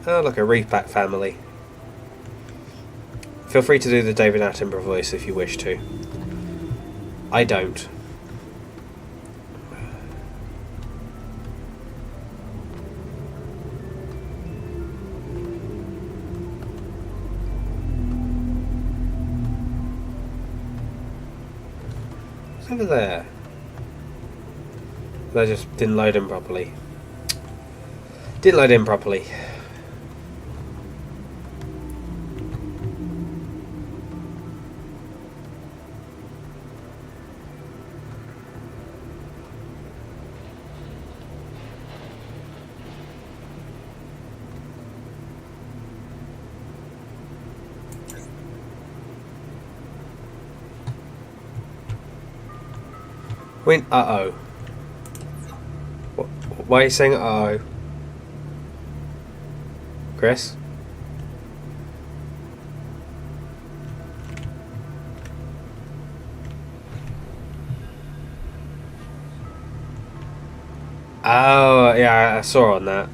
Oh, look, a Reefback family. Feel free to do the David Attenborough voice if you wish to. I don't. What's over there? They just didn't load in properly. Didn't load in properly. Uh-oh. Why are you saying uh-oh? Chris? Oh, yeah, I saw on that.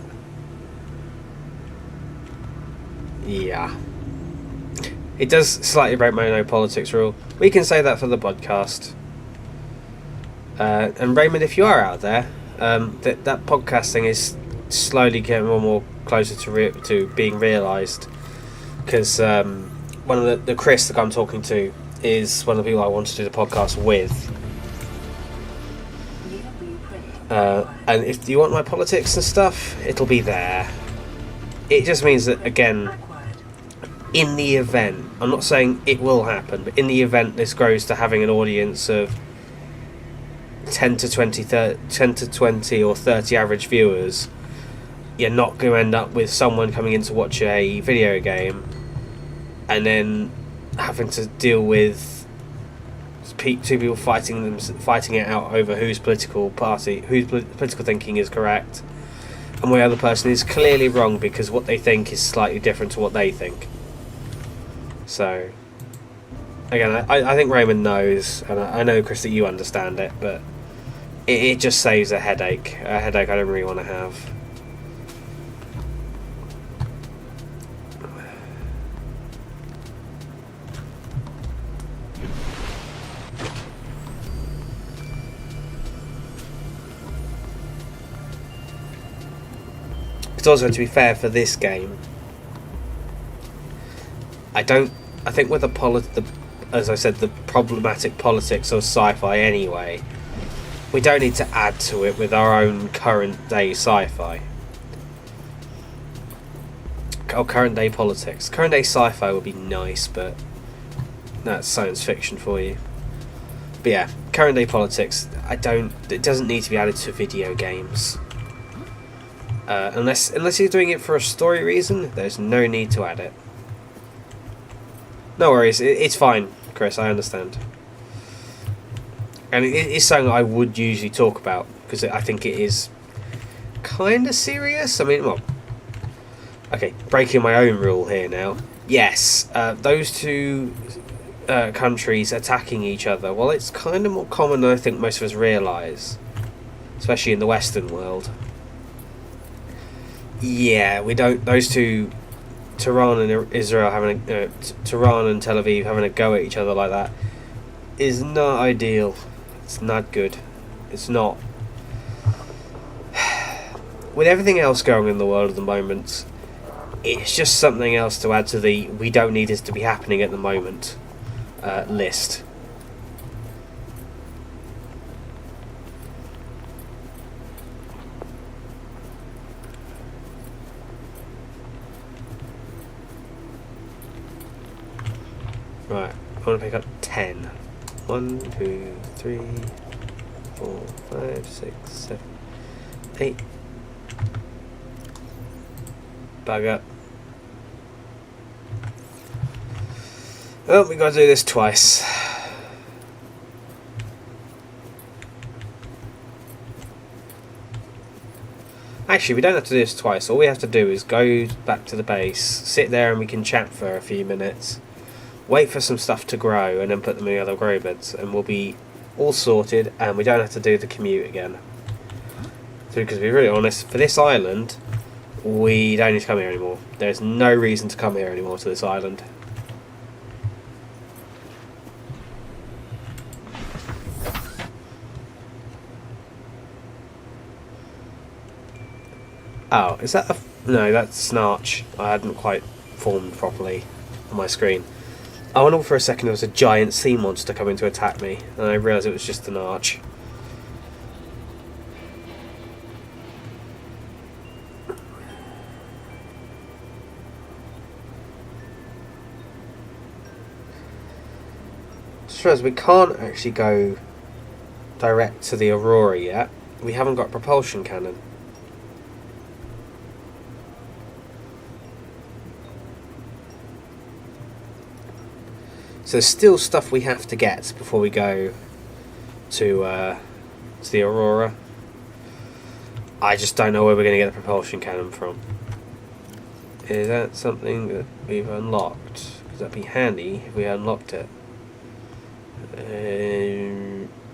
Yeah. It does slightly break my no politics rule. We can say that for the podcast. And Raymond, if you are out there, that podcasting is slowly getting more and more closer to being realised. Because one of the Chris that I'm talking to is one of the people I want to do the podcast with. And if you want my politics and stuff, it'll be there. It just means that, again, in the event, I'm not saying it will happen, but in the event this grows to having an audience of 10 to 20 or 30 average viewers, you're not going to end up with someone coming in to watch a video game and then having to deal with two people fighting it out over whose political thinking is correct and where the other person is clearly wrong because what they think is slightly different to what they think. So again, I think Raymond knows, and I know, Chris, that you understand it, but it just saves a headache I don't really want to have. It's also, to be fair, for this game, I think with as I said, the problematic politics of sci-fi anyway, we don't need to add to it with our own current day sci-fi. Oh, current day politics. Current day sci-fi would be nice, but that's science fiction for you. But yeah, current day politics, it doesn't need to be added to video games. Unless you're doing it for a story reason, there's no need to add it. No worries, it's fine, Chris, I understand. And it is something I would usually talk about, because I think it is kind of serious. I mean, well, okay, breaking my own rule here now. Yes, those two countries attacking each other, well, it's kind of more common than I think most of us realise. especially in the Western world. Yeah, we don't. Those two, Tehran and Israel having Tehran and Tel Aviv having a go at each other like that is not ideal. It's not good. It's not. With everything else going on in the world at the moment, it's just something else to add to the "we don't need this to be happening at the moment" list. Right, I want to pick up 10. 1, 2, 3, 4, 5, 6, 7, 8. Bugger. Well, we got to do this twice. Actually, we don't have to do this twice. All we have to do is go back to the base, sit there, and we can chat for a few minutes. Wait for some stuff to grow, and then put them in the other grow beds, and we'll be all sorted, and we don't have to do the commute again. So, because to be really honest, for this island, we don't need to come here anymore. There's no reason to come here anymore to this island. Oh, is that a... No, that's Snarch. I hadn't quite formed properly on my screen. I went on for a second there was a giant sea monster coming to attack me, and I realised it was just an arch. Just realised we can't actually go direct to the Aurora yet. We haven't got a propulsion cannon. So there's still stuff we have to get before we go to the Aurora. I just don't know where we're going to get a propulsion cannon from. Is that something that we've unlocked? Would that be handy if we unlocked it?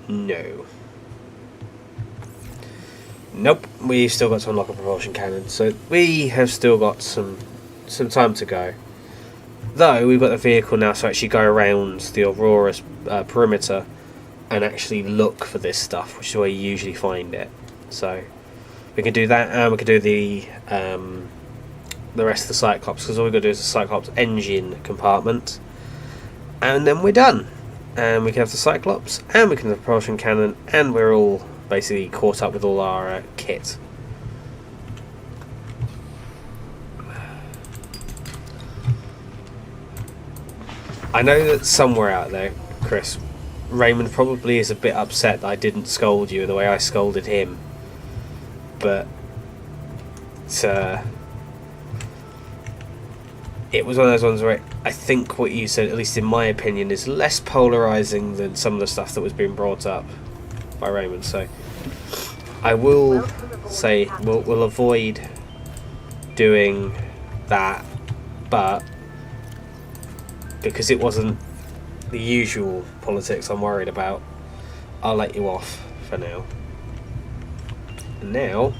No. Nope, we've still got to unlock a propulsion cannon. So we have still got some time to go. Though we've got the vehicle now to actually go around the Aurora's perimeter and actually look for this stuff, which is where you usually find it. So we can do that, and we can do the rest of the Cyclops, because all we've got to do is the Cyclops engine compartment, and then we're done. And we can have the Cyclops, and we can have the propulsion cannon, and we're all basically caught up with all our kit. I know that somewhere out there, Chris, Raymond probably is a bit upset that I didn't scold you the way I scolded him. But it was one of those ones where I think what you said, at least in my opinion, is less polarising than some of the stuff that was being brought up by Raymond. So I will say we'll avoid doing that, but because it wasn't the usual politics I'm worried about, I'll let you off for now. And now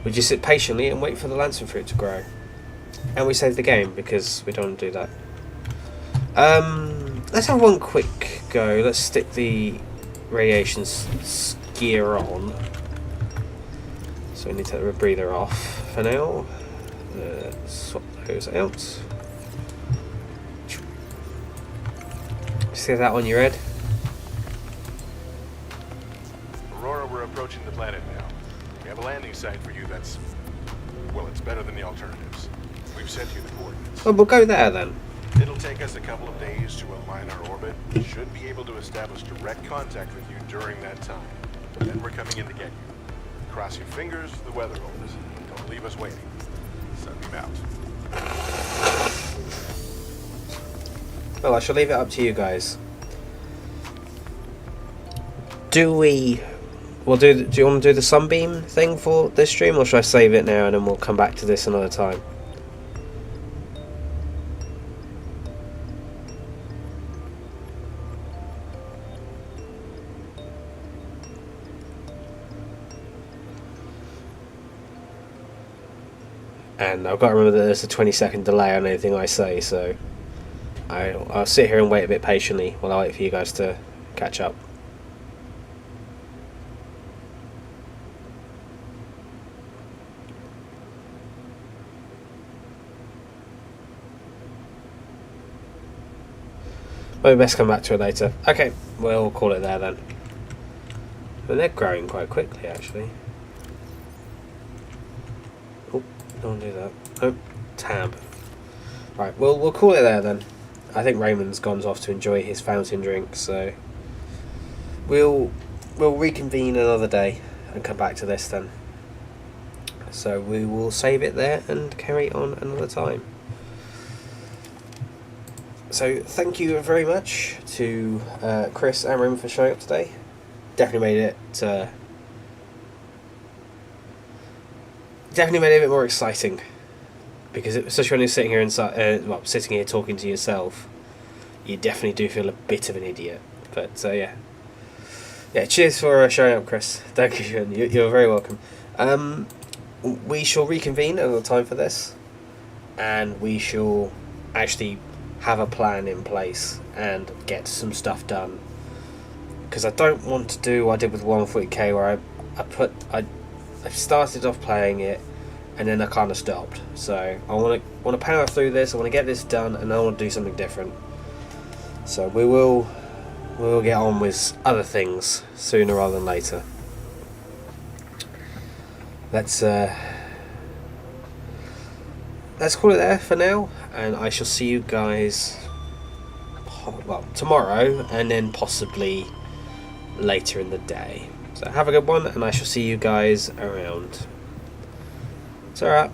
we just sit patiently and wait for the Lancing fruit to grow. And we save the game because we don't want to do that. Let's have one quick go. Let's stick the radiation gear on. So we need to take the breather off for now. Swap those out. See that on your head? Aurora, we're approaching the planet now. We have a landing site for you that's... well, it's better than the alternatives. We've sent you the coordinates. Well, we'll go there then. It'll take us a couple of days to align our orbit. We should be able to establish direct contact with you during that time. Then we're coming in to get you. Cross your fingers, the weather holds. Don't leave us waiting. Sunbeam out. Well, I shall leave it up to you guys. Do you want to do the sunbeam thing for this stream, or should I save it now and then we'll come back to this another time? and I've got to remember that there's a 20-second delay on anything I say, so I'll sit here and wait a bit patiently while I wait for you guys to catch up. Maybe best come back to it later. Okay, we'll call it there then. But they're growing quite quickly, actually. Oh, don't do that. Oh, tab. Right, we'll call it there then. I think Raymond's gone off to enjoy his fountain drink, so we'll reconvene another day and come back to this then. So we will save it there and carry on another time. So thank you very much to Chris and Raymond for showing up today. Definitely made it a bit more exciting, because especially when you're sitting here sitting here talking to yourself, you definitely do feel a bit of an idiot. But yeah, cheers for showing up, Chris. Thank you. You're very welcome. We shall reconvene another time for this, and we shall actually have a plan in place and get some stuff done, because I don't want to do what I did with 140k, where I started off playing it and then I kind of stopped. So I want to power through this. I want to get this done, and I want to do something different. So we will get on with other things sooner rather than later. Let's call it there for now, and I shall see you guys tomorrow, and then possibly later in the day. So have a good one, and I shall see you guys around. It's alright.